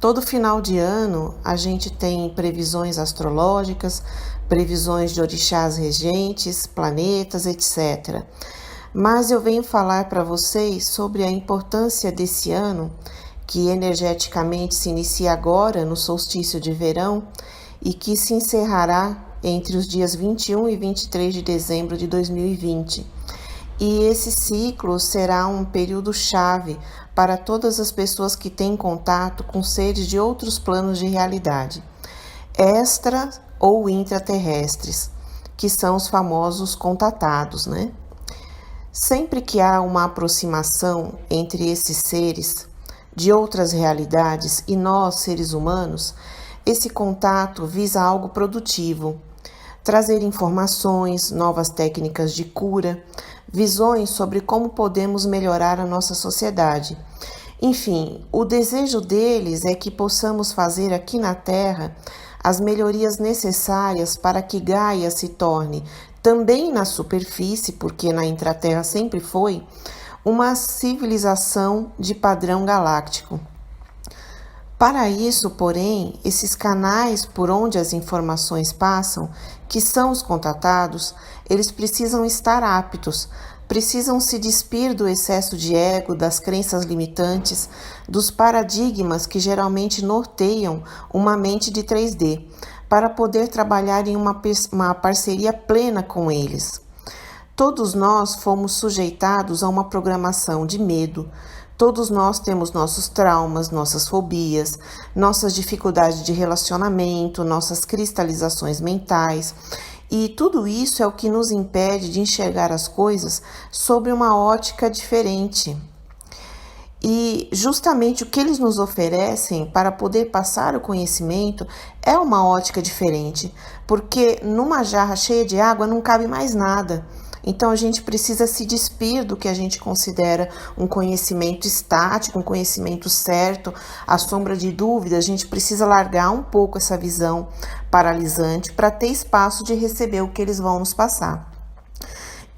Todo final de ano a gente tem previsões astrológicas, previsões de orixás regentes, planetas, etc. Mas eu venho falar para vocês sobre a importância desse ano, que energeticamente se inicia agora no solstício de verão e que se encerrará entre os dias 21 e 23 de dezembro de 2020. E esse ciclo será um período chave para todas as pessoas que têm contato com seres de outros planos de realidade, extra ou intraterrestres, que são os famosos contatados, né? Sempre que há uma aproximação entre esses seres de outras realidades e nós, seres humanos, esse contato visa algo produtivo, trazer informações, novas técnicas de cura, visões sobre como podemos melhorar a nossa sociedade. Enfim, o desejo deles é que possamos fazer aqui na Terra as melhorias necessárias para que Gaia se torne, também na superfície, porque na intraterra sempre foi, uma civilização de padrão galáctico. Para isso, porém, esses canais por onde as informações passam, que são os contatados, eles precisam estar aptos, precisam se despir do excesso de ego, das crenças limitantes, dos paradigmas que geralmente norteiam uma mente de 3D, para poder trabalhar em uma parceria plena com eles. Todos nós fomos sujeitados a uma programação de medo. Todos nós temos nossos traumas, nossas fobias, nossas dificuldades de relacionamento, nossas cristalizações mentais. E tudo isso é o que nos impede de enxergar as coisas sob uma ótica diferente. E justamente o que eles nos oferecem para poder passar o conhecimento é uma ótica diferente, porque numa jarra cheia de água não cabe mais nada. Então a gente precisa se despir do que a gente considera um conhecimento estático, um conhecimento certo, à sombra de dúvida. A gente precisa largar um pouco essa visão paralisante para ter espaço de receber o que eles vão nos passar.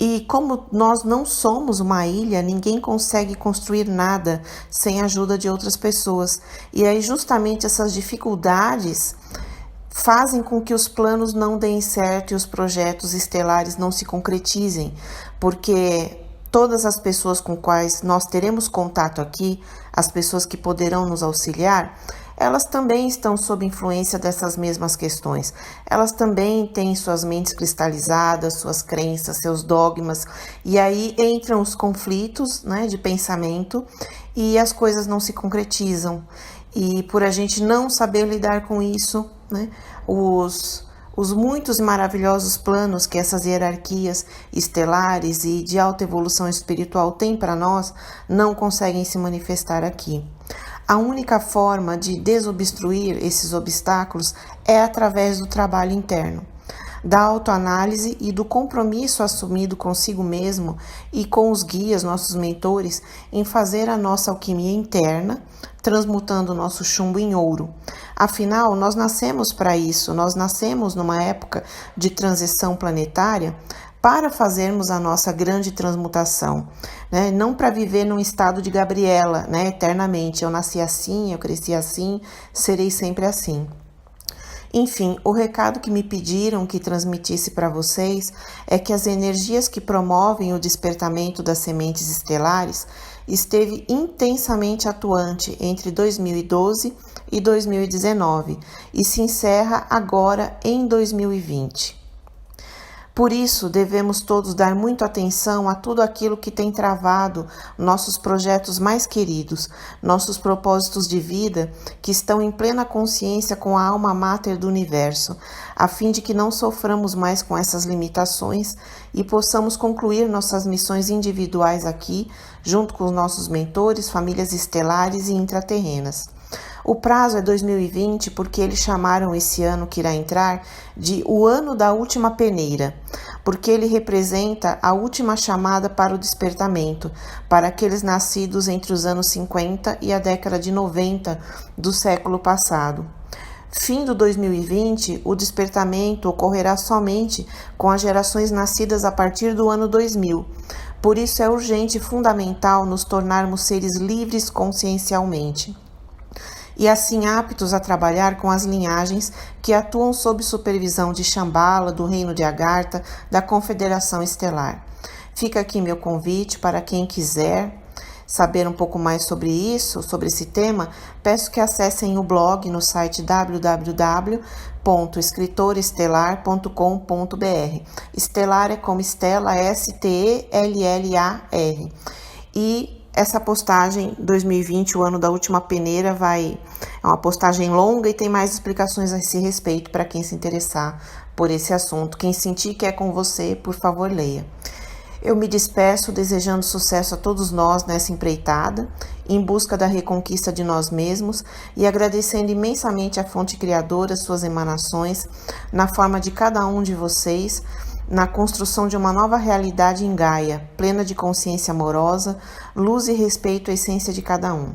E como nós não somos uma ilha, ninguém consegue construir nada sem a ajuda de outras pessoas. E aí justamente essas dificuldades fazem com que os planos não deem certo e os projetos estelares não se concretizem, porque todas as pessoas com quais nós teremos contato aqui, as pessoas que poderão nos auxiliar, elas também estão sob influência dessas mesmas questões. Elas também têm suas mentes cristalizadas, suas crenças, seus dogmas, e aí entram os conflitos, né, de pensamento e as coisas não se concretizam. E por a gente não saber lidar com isso, né, os muitos e maravilhosos planos que essas hierarquias estelares e de alta evolução espiritual têm para nós não conseguem se manifestar aqui. A única forma de desobstruir esses obstáculos é através do trabalho interno, da autoanálise e do compromisso assumido consigo mesmo e com os guias, nossos mentores, em fazer a nossa alquimia interna, transmutando o nosso chumbo em ouro. Afinal, nós nascemos para isso, nós nascemos numa época de transição planetária para fazermos a nossa grande transmutação, né? Não para viver num estado de Gabriela, né? Eternamente, eu nasci assim, eu cresci assim, serei sempre assim. Enfim, o recado que me pediram que transmitisse para vocês é que as energias que promovem o despertamento das sementes estelares esteve intensamente atuante entre 2012 e 2019 e se encerra agora em 2020. Por isso, devemos todos dar muita atenção a tudo aquilo que tem travado nossos projetos mais queridos, nossos propósitos de vida que estão em plena consciência com a alma máter do universo, a fim de que não soframos mais com essas limitações e possamos concluir nossas missões individuais aqui, junto com os nossos mentores, famílias estelares e intraterrenas. O prazo é 2020 porque eles chamaram esse ano que irá entrar de o ano da última peneira, porque ele representa a última chamada para o despertamento, para aqueles nascidos entre os anos 50 e a década de 90 do século passado. Fim do 2020, o despertamento ocorrerá somente com as gerações nascidas a partir do ano 2000. Por isso é urgente e fundamental nos tornarmos seres livres consciencialmente e assim aptos a trabalhar com as linhagens que atuam sob supervisão de Shambhala, do Reino de Agartha, da Confederação Estelar. Fica aqui meu convite para quem quiser saber um pouco mais sobre isso, sobre esse tema, peço que acessem o blog no site www.escritorestelar.com.br. Estelar é como Estela, S-T-E-L-L-A-R. E essa postagem 2020, o ano da última peneira, é uma postagem longa e tem mais explicações a esse respeito para quem se interessar por esse assunto. Quem sentir que é com você, por favor, leia. Eu me despeço desejando sucesso a todos nós nessa empreitada, em busca da reconquista de nós mesmos e agradecendo imensamente à fonte criadora suas emanações, na forma de cada um de vocês, na construção de uma nova realidade em Gaia, plena de consciência amorosa, luz e respeito à essência de cada um.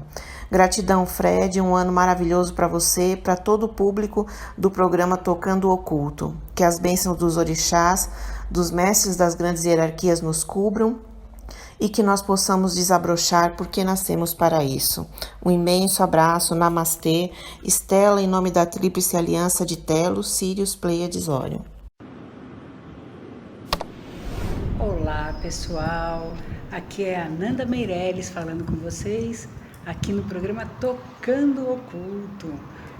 Gratidão, Fred, um ano maravilhoso para você, para todo o público do programa Tocando o Oculto. Que as bênçãos dos orixás, dos mestres das grandes hierarquias nos cubram e que nós possamos desabrochar porque nascemos para isso. Um imenso abraço, Namastê, Estela, em nome da Tríplice Aliança de Telos, Sírios, Pleiades, Órion. Olá, pessoal. Aqui é a Nanda Meirelles falando com vocês aqui no programa Tocando o Oculto.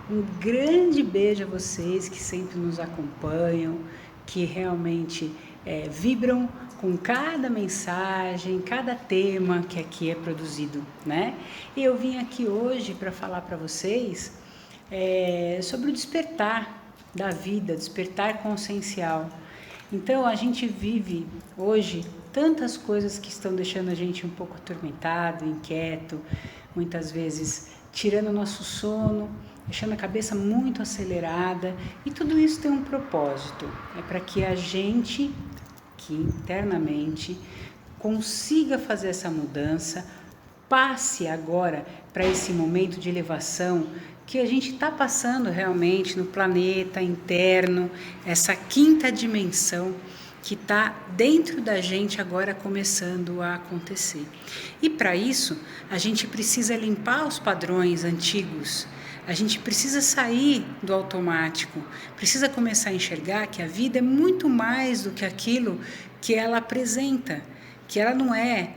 Um grande beijo a vocês que sempre nos acompanham, que realmente vibram com cada mensagem, cada tema que aqui é produzido, né? E eu vim aqui hoje para falar para vocês sobre o despertar da vida, despertar consciencial. Então, a gente vive hoje tantas coisas que estão deixando a gente um pouco atormentado, inquieto, muitas vezes tirando o nosso sono, deixando a cabeça muito acelerada, e tudo isso tem um propósito, é para que a gente, que internamente, consiga fazer essa mudança, passe agora para esse momento de elevação que a gente está passando realmente no planeta interno, essa quinta dimensão que está dentro da gente agora começando a acontecer. E para isso, a gente precisa limpar os padrões antigos, a gente precisa sair do automático, precisa começar a enxergar que a vida é muito mais do que aquilo que ela apresenta, que ela não é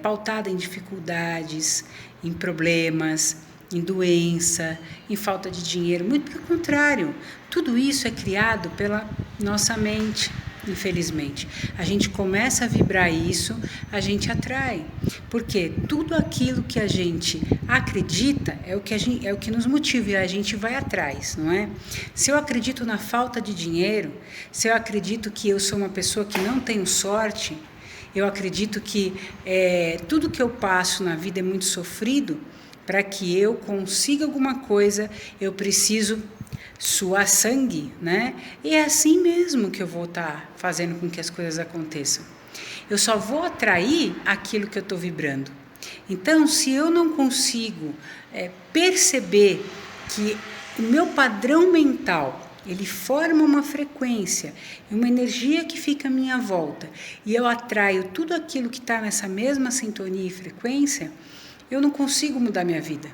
pautada em dificuldades, em problemas, em doença, em falta de dinheiro, muito pelo contrário, tudo isso é criado pela nossa mente. Infelizmente, a gente começa a vibrar isso, a gente atrai, porque tudo aquilo que a gente acredita é o que nos motiva e a gente vai atrás, não é? Se eu acredito na falta de dinheiro, se eu acredito que eu sou uma pessoa que não tenho sorte, eu acredito que tudo que eu passo na vida é muito sofrido, para que eu consiga alguma coisa, eu preciso suar sangue, né? E é assim mesmo que eu vou estar fazendo com que as coisas aconteçam. Eu só vou atrair aquilo que eu estou vibrando. Então, se eu não consigo perceber que o meu padrão mental, ele forma uma frequência, uma energia que fica à minha volta, e eu atraio tudo aquilo que está nessa mesma sintonia e frequência, eu não consigo mudar minha vida.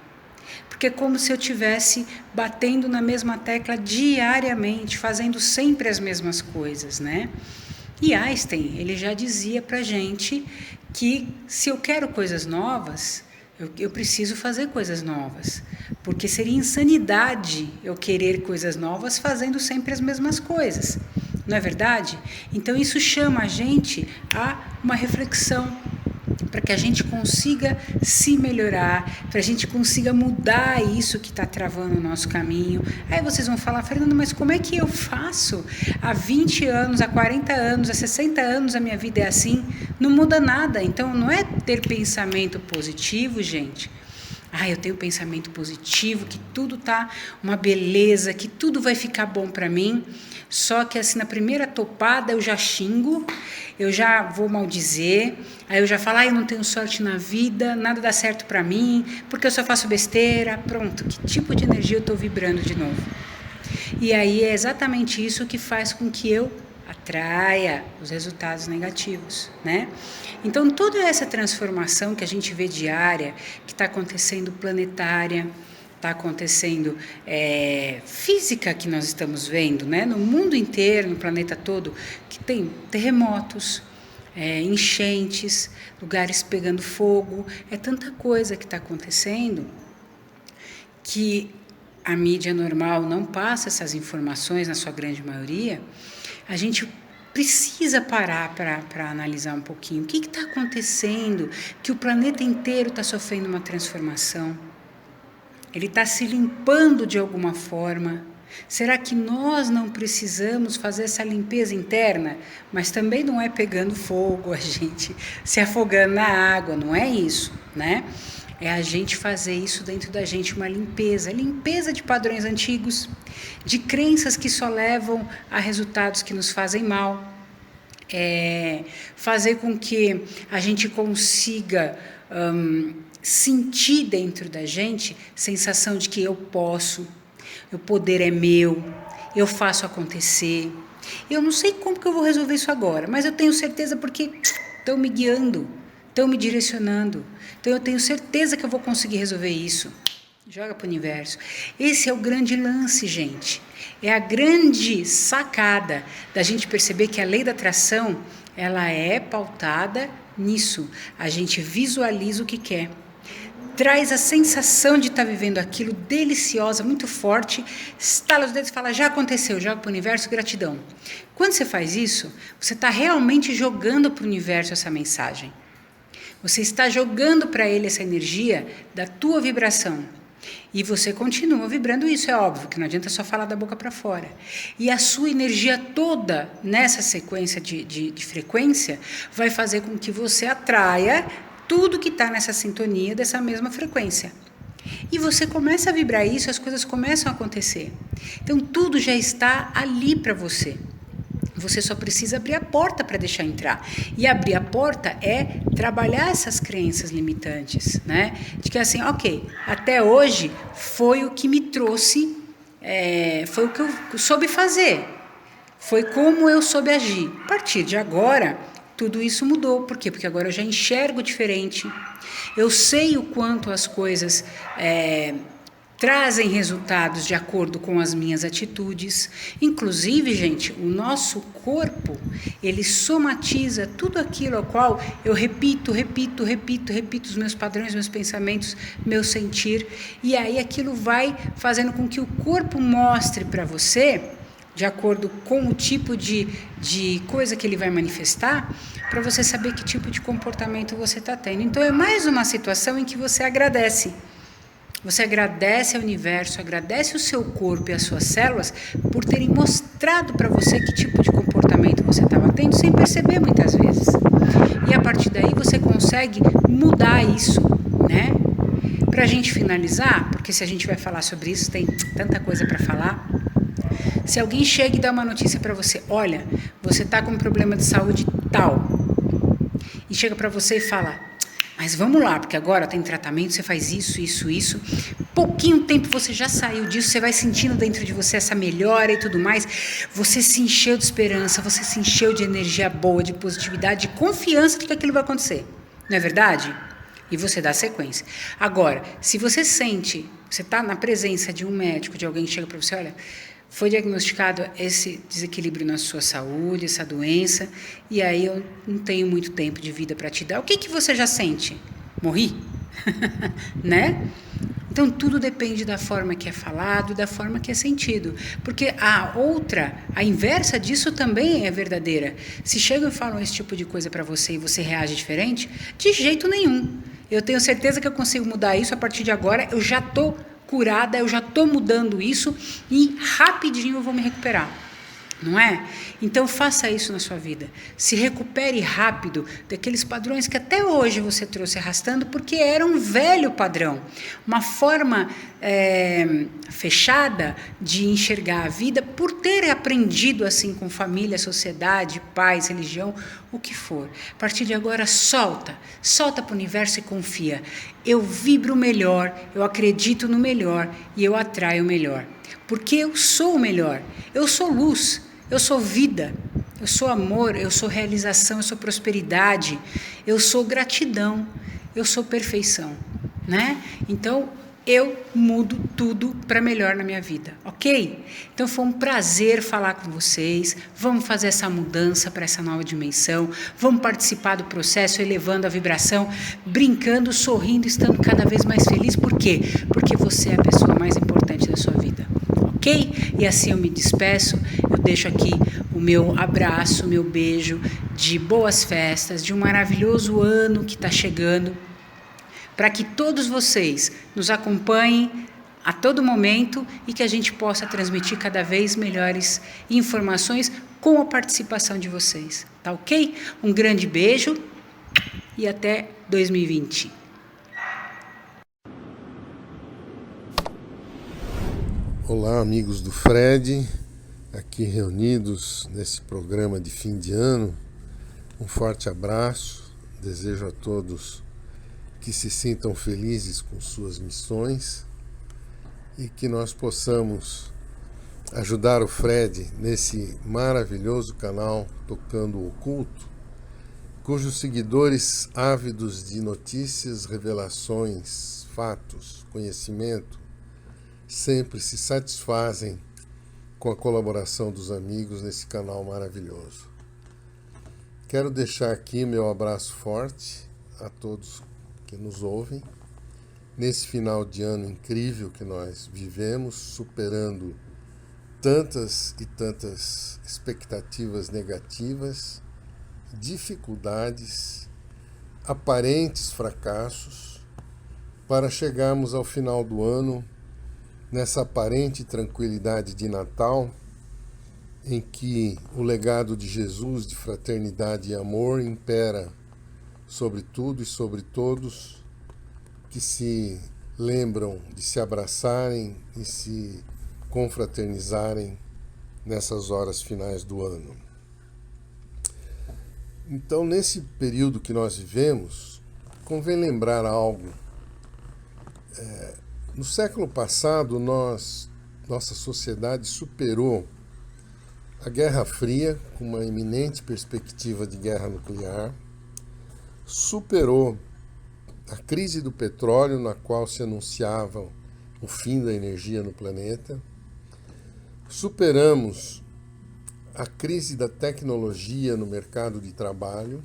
Porque é como se eu estivesse batendo na mesma tecla diariamente, fazendo sempre as mesmas coisas, né? E Einstein, ele já dizia pra gente que se eu quero coisas novas, eu preciso fazer coisas novas. Porque seria insanidade eu querer coisas novas fazendo sempre as mesmas coisas. Não é verdade? Então isso chama a gente a uma reflexão, para que a gente consiga se melhorar, para a gente consiga mudar isso que está travando o nosso caminho. Aí vocês vão falar, Fernanda, mas como é que eu faço? Há 20 anos, há 40 anos, há 60 anos a minha vida é assim, não muda nada. Então não é ter pensamento positivo, gente. eu tenho pensamento positivo, que tudo tá uma beleza, que tudo vai ficar bom para mim. Só que assim, na primeira topada eu já xingo, eu já vou maldizer, aí eu já falo, eu não tenho sorte na vida, nada dá certo para mim, porque eu só faço besteira. Pronto, que tipo de energia eu estou vibrando de novo? E aí é exatamente isso que faz com que eu atraia os resultados negativos, né? Então, toda essa transformação que a gente vê diária, que está acontecendo planetária, está acontecendo física, que nós estamos vendo, né? No mundo inteiro, no planeta todo, que tem terremotos, enchentes, lugares pegando fogo, é tanta coisa que está acontecendo que a mídia normal não passa essas informações, na sua grande maioria. A gente precisa parar para analisar um pouquinho o que está acontecendo, que o planeta inteiro está sofrendo uma transformação. Ele está se limpando de alguma forma. Será que nós não precisamos fazer essa limpeza interna? Mas também não é pegando fogo, a gente se afogando na água, não é isso, né? É a gente fazer isso dentro da gente, uma limpeza de padrões antigos, de crenças que só levam a resultados que nos fazem mal, fazer com que a gente consiga sentir dentro da gente sensação de que eu posso, o poder é meu, eu faço acontecer. Eu não sei como que eu vou resolver isso agora, mas eu tenho certeza porque estão me guiando, estão me direcionando. Então eu tenho certeza que eu vou conseguir resolver isso. Joga para o universo. Esse é o grande lance, gente. É a grande sacada da gente perceber que a lei da atração, ela é pautada nisso. A gente visualiza o que quer. Traz a sensação de estar vivendo aquilo deliciosa, muito forte, estala os dedos e fala, já aconteceu, joga para o universo, gratidão. Quando você faz isso, você está realmente jogando para o universo essa mensagem. Você está jogando para ele essa energia da tua vibração. E você continua vibrando isso, é óbvio, que não adianta só falar da boca para fora. E a sua energia toda, nessa sequência de frequência, vai fazer com que você atraia tudo que está nessa sintonia dessa mesma frequência. E você começa a vibrar isso, as coisas começam a acontecer. Então, tudo já está ali para você. Você só precisa abrir a porta para deixar entrar. E abrir a porta é trabalhar essas crenças limitantes, né? De que assim, ok, até hoje foi o que me trouxe, foi o que eu soube fazer, foi como eu soube agir. A partir de agora, tudo isso mudou. Por quê? Porque agora eu já enxergo diferente. Eu sei o quanto as coisas trazem resultados de acordo com as minhas atitudes. Inclusive, gente, o nosso corpo, ele somatiza tudo aquilo ao qual eu repito os meus padrões, meus pensamentos, meu sentir, e aí aquilo vai fazendo com que o corpo mostre para você, de acordo com o tipo de coisa que ele vai manifestar, para você saber que tipo de comportamento você está tendo. Então, é mais uma situação em que você agradece. Você agradece ao universo, agradece o seu corpo e as suas células por terem mostrado para você que tipo de comportamento você estava tendo, sem perceber muitas vezes. E a partir daí você consegue mudar isso, né? Para a gente finalizar, porque se a gente vai falar sobre isso, tem tanta coisa para falar. Se alguém chega e dá uma notícia para você, olha, você está com um problema de saúde tal, e chega para você e fala, mas vamos lá, porque agora tem tratamento, você faz isso, pouquinho tempo você já saiu disso, você vai sentindo dentro de você essa melhora e tudo mais, você se encheu de esperança, você se encheu de energia boa, de positividade, de confiança de que aquilo vai acontecer, não é verdade? E você dá sequência. Agora, se você sente, você está na presença de um médico, de alguém que chega para você, olha, foi diagnosticado esse desequilíbrio na sua saúde, essa doença, e aí eu não tenho muito tempo de vida para te dar. O que você já sente? Morri? Né? Então, tudo depende da forma que é falado, da forma que é sentido. Porque a inversa disso também é verdadeira. Se chegam e falam esse tipo de coisa para você e você reage diferente, de jeito nenhum. Eu tenho certeza que eu consigo mudar isso a partir de agora, eu já estou curada, eu já estou mudando isso e rapidinho eu vou me recuperar. Não é? Então faça isso na sua vida. Se recupere rápido daqueles padrões que até hoje você trouxe arrastando, porque era um velho padrão. Uma forma fechada de enxergar a vida por ter aprendido assim com família, sociedade, pais, religião, o que for. A partir de agora, solta para o universo e confia. Eu vibro melhor, eu acredito no melhor e eu atraio o melhor. Porque eu sou o melhor, eu sou luz, eu sou vida, eu sou amor, eu sou realização, eu sou prosperidade, eu sou gratidão, eu sou perfeição, né? Então, eu mudo tudo para melhor na minha vida, ok? Então foi um prazer falar com vocês, vamos fazer essa mudança para essa nova dimensão, vamos participar do processo, elevando a vibração, brincando, sorrindo, estando cada vez mais feliz, por quê? Porque você é a pessoa mais importante da sua vida, ok? E assim eu me despeço, eu deixo aqui o meu abraço, o meu beijo de boas festas, de um maravilhoso ano que está chegando, para que todos vocês nos acompanhem a todo momento e que a gente possa transmitir cada vez melhores informações com a participação de vocês, tá ok? Um grande beijo e até 2020. Olá, amigos do Fred, aqui reunidos nesse programa de fim de ano. Um forte abraço, desejo a todos que se sintam felizes com suas missões e que nós possamos ajudar o Fred nesse maravilhoso canal Tocando o Oculto, cujos seguidores ávidos de notícias, revelações, fatos, conhecimento, sempre se satisfazem com a colaboração dos amigos nesse canal maravilhoso. Quero deixar aqui meu abraço forte a todos que nos ouvem, nesse final de ano incrível que nós vivemos, superando tantas e tantas expectativas negativas, dificuldades, aparentes fracassos, para chegarmos ao final do ano nessa aparente tranquilidade de Natal, em que o legado de Jesus de fraternidade e amor impera sobre tudo e sobre todos, que se lembram de se abraçarem e se confraternizarem nessas horas finais do ano. Então, nesse período que nós vivemos, convém lembrar algo. No século passado, nossa sociedade superou a Guerra Fria, com uma iminente perspectiva de guerra nuclear, superou a crise do petróleo, na qual se anunciava o fim da energia no planeta, superamos a crise da tecnologia no mercado de trabalho,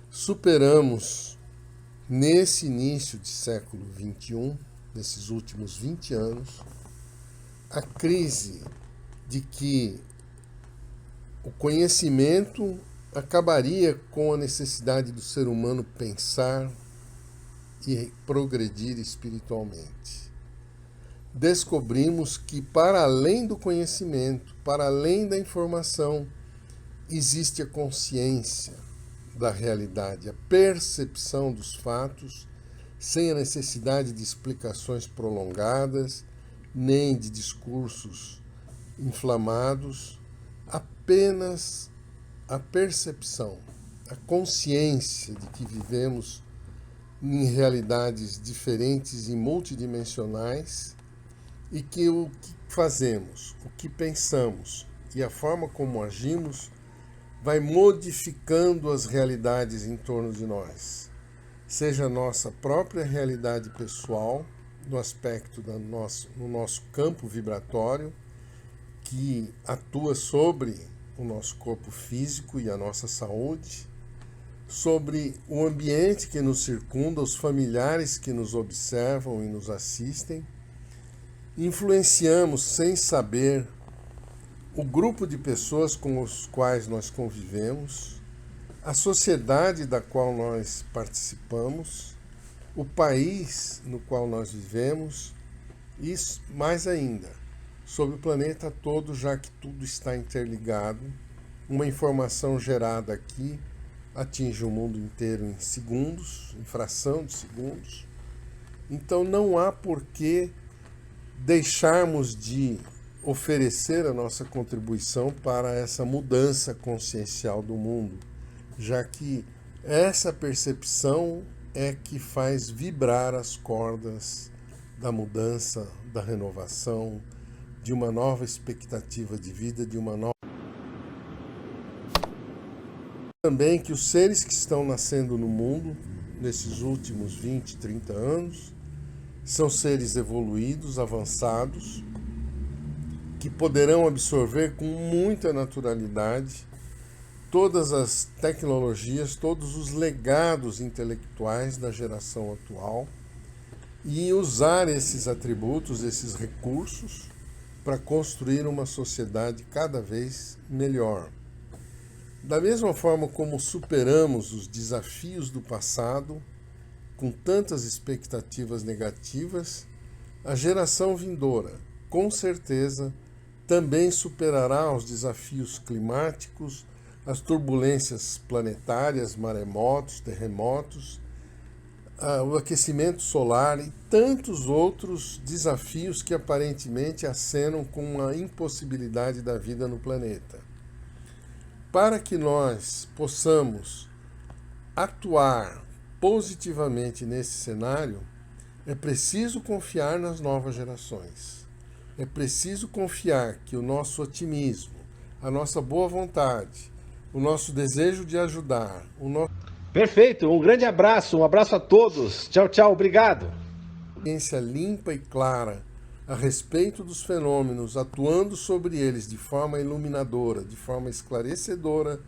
superamos, nesse início de século XXI, nesses últimos 20 anos, a crise de que o conhecimento acabaria com a necessidade do ser humano pensar e progredir espiritualmente. Descobrimos que, para além do conhecimento, para além da informação, existe a consciência da realidade, a percepção dos fatos, sem a necessidade de explicações prolongadas, nem de discursos inflamados, apenas a percepção, a consciência de que vivemos em realidades diferentes e multidimensionais e que o que fazemos, o que pensamos e a forma como agimos vai modificando as realidades em torno de nós, seja a nossa própria realidade pessoal, no aspecto no nosso campo vibratório, que atua sobre o nosso corpo físico e a nossa saúde, sobre o ambiente que nos circunda, os familiares que nos observam e nos assistem. Influenciamos sem saber o grupo de pessoas com os quais nós convivemos, a sociedade da qual nós participamos, o país no qual nós vivemos e, mais ainda, sobre o planeta todo, já que tudo está interligado. Uma informação gerada aqui atinge o mundo inteiro em segundos, em fração de segundos. Então não há por que deixarmos de oferecer a nossa contribuição para essa mudança consciencial do mundo, já que essa percepção é que faz vibrar as cordas da mudança, da renovação, de uma nova expectativa de vida, de uma nova... Também que os seres que estão nascendo no mundo, nesses últimos 20, 30 anos, são seres evoluídos, avançados, que poderão absorver com muita naturalidade todas as tecnologias, todos os legados intelectuais da geração atual e usar esses atributos, esses recursos, para construir uma sociedade cada vez melhor. Da mesma forma como superamos os desafios do passado, com tantas expectativas negativas, a geração vindoura, com certeza, também superará os desafios climáticos, as turbulências planetárias, maremotos, terremotos, o aquecimento solar e tantos outros desafios que aparentemente acenam com a impossibilidade da vida no planeta. Para que nós possamos atuar positivamente nesse cenário, é preciso confiar nas novas gerações. É preciso confiar que o nosso otimismo, a nossa boa vontade, o nosso desejo de ajudar, o nosso... Perfeito, um grande abraço, um abraço a todos. Tchau, tchau, obrigado. Ciência limpa e clara a respeito dos fenômenos, atuando sobre eles de forma iluminadora, de forma esclarecedora,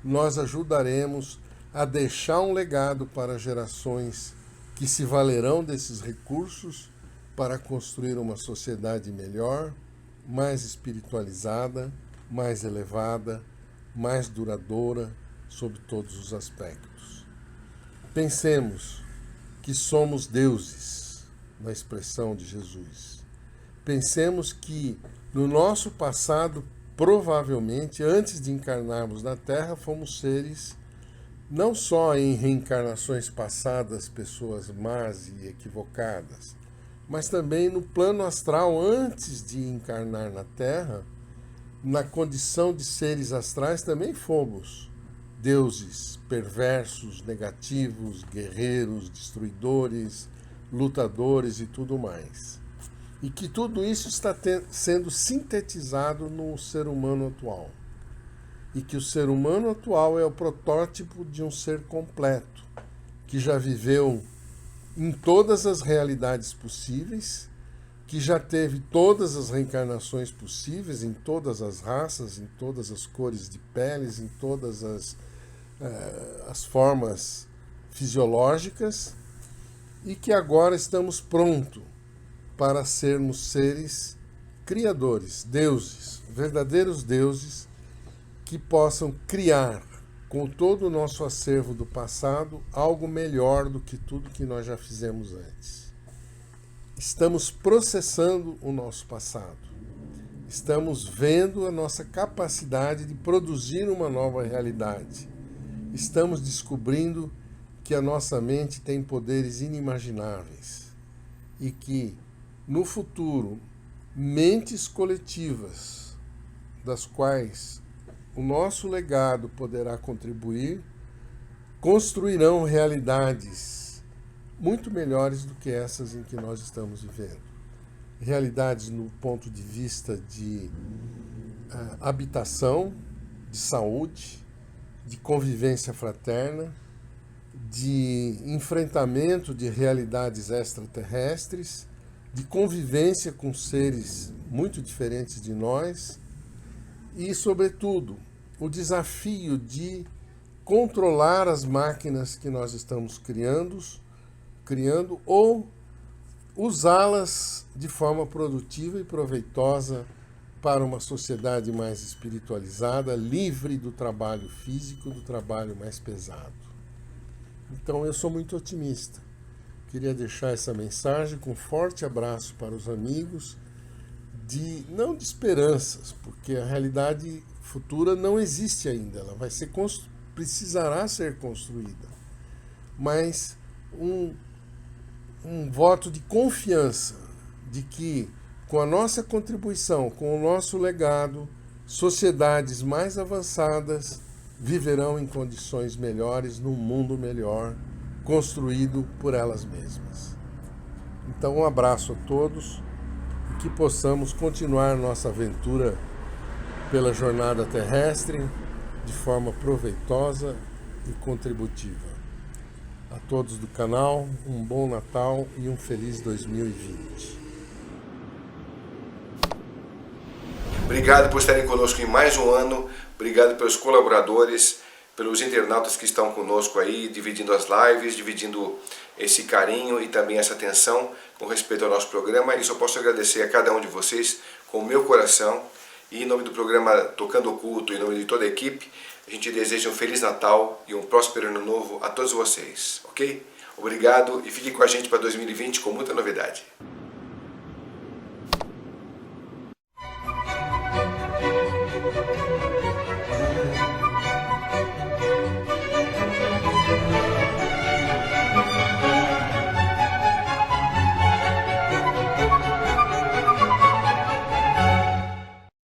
nós ajudaremos a deixar um legado para gerações que se valerão desses recursos para construir uma sociedade melhor, mais espiritualizada, mais elevada, mais duradoura sob todos os aspectos. Pensemos que somos deuses, na expressão de Jesus. Pensemos que no nosso passado, provavelmente, antes de encarnarmos na Terra, fomos seres, não só em reencarnações passadas, pessoas más e equivocadas, mas também no plano astral, antes de encarnar na Terra, na condição de seres astrais, também fomos deuses perversos, negativos, guerreiros, destruidores, lutadores e tudo mais. E que tudo isso está sendo sintetizado no ser humano atual. E que o ser humano atual é o protótipo de um ser completo, que já viveu em todas as realidades possíveis, que já teve todas as reencarnações possíveis, em todas as raças, em todas as cores de peles, em todas as formas fisiológicas, e que agora estamos prontos para sermos seres criadores, deuses, verdadeiros deuses, que possam criar, com todo o nosso acervo do passado, algo melhor do que tudo que nós já fizemos antes. Estamos processando o nosso passado. Estamos vendo a nossa capacidade de produzir uma nova realidade. Estamos descobrindo que a nossa mente tem poderes inimagináveis e que, no futuro, mentes coletivas, das quais o nosso legado poderá contribuir, construirão realidades muito melhores do que essas em que nós estamos vivendo. Realidades no ponto de vista de habitação, de saúde, de convivência fraterna, de enfrentamento de realidades extraterrestres, de convivência com seres muito diferentes de nós e, sobretudo, o desafio de controlar as máquinas que nós estamos criando ou usá-las de forma produtiva e proveitosa para uma sociedade mais espiritualizada, livre do trabalho físico, do trabalho mais pesado. Então eu sou muito otimista. Queria deixar essa mensagem com um forte abraço para os amigos não de esperanças, porque a realidade futura não existe ainda, ela vai ser precisará ser construída, mas um voto de confiança de que, com a nossa contribuição, com o nosso legado, sociedades mais avançadas viverão em condições melhores, num mundo melhor, construído por elas mesmas. Então, um abraço a todos e que possamos continuar nossa aventura pela jornada terrestre de forma proveitosa e contributiva. A todos do canal, um bom Natal e um feliz 2020. Obrigado por estarem conosco em mais um ano, obrigado pelos colaboradores, pelos internautas que estão conosco aí, dividindo as lives, dividindo esse carinho e também essa atenção com respeito ao nosso programa. E só posso agradecer a cada um de vocês com o meu coração. E em nome do programa Tocando Oculto, em nome de toda a equipe, a gente deseja um Feliz Natal e um próspero Ano Novo a todos vocês, ok? Obrigado e fique com a gente para 2020 com muita novidade.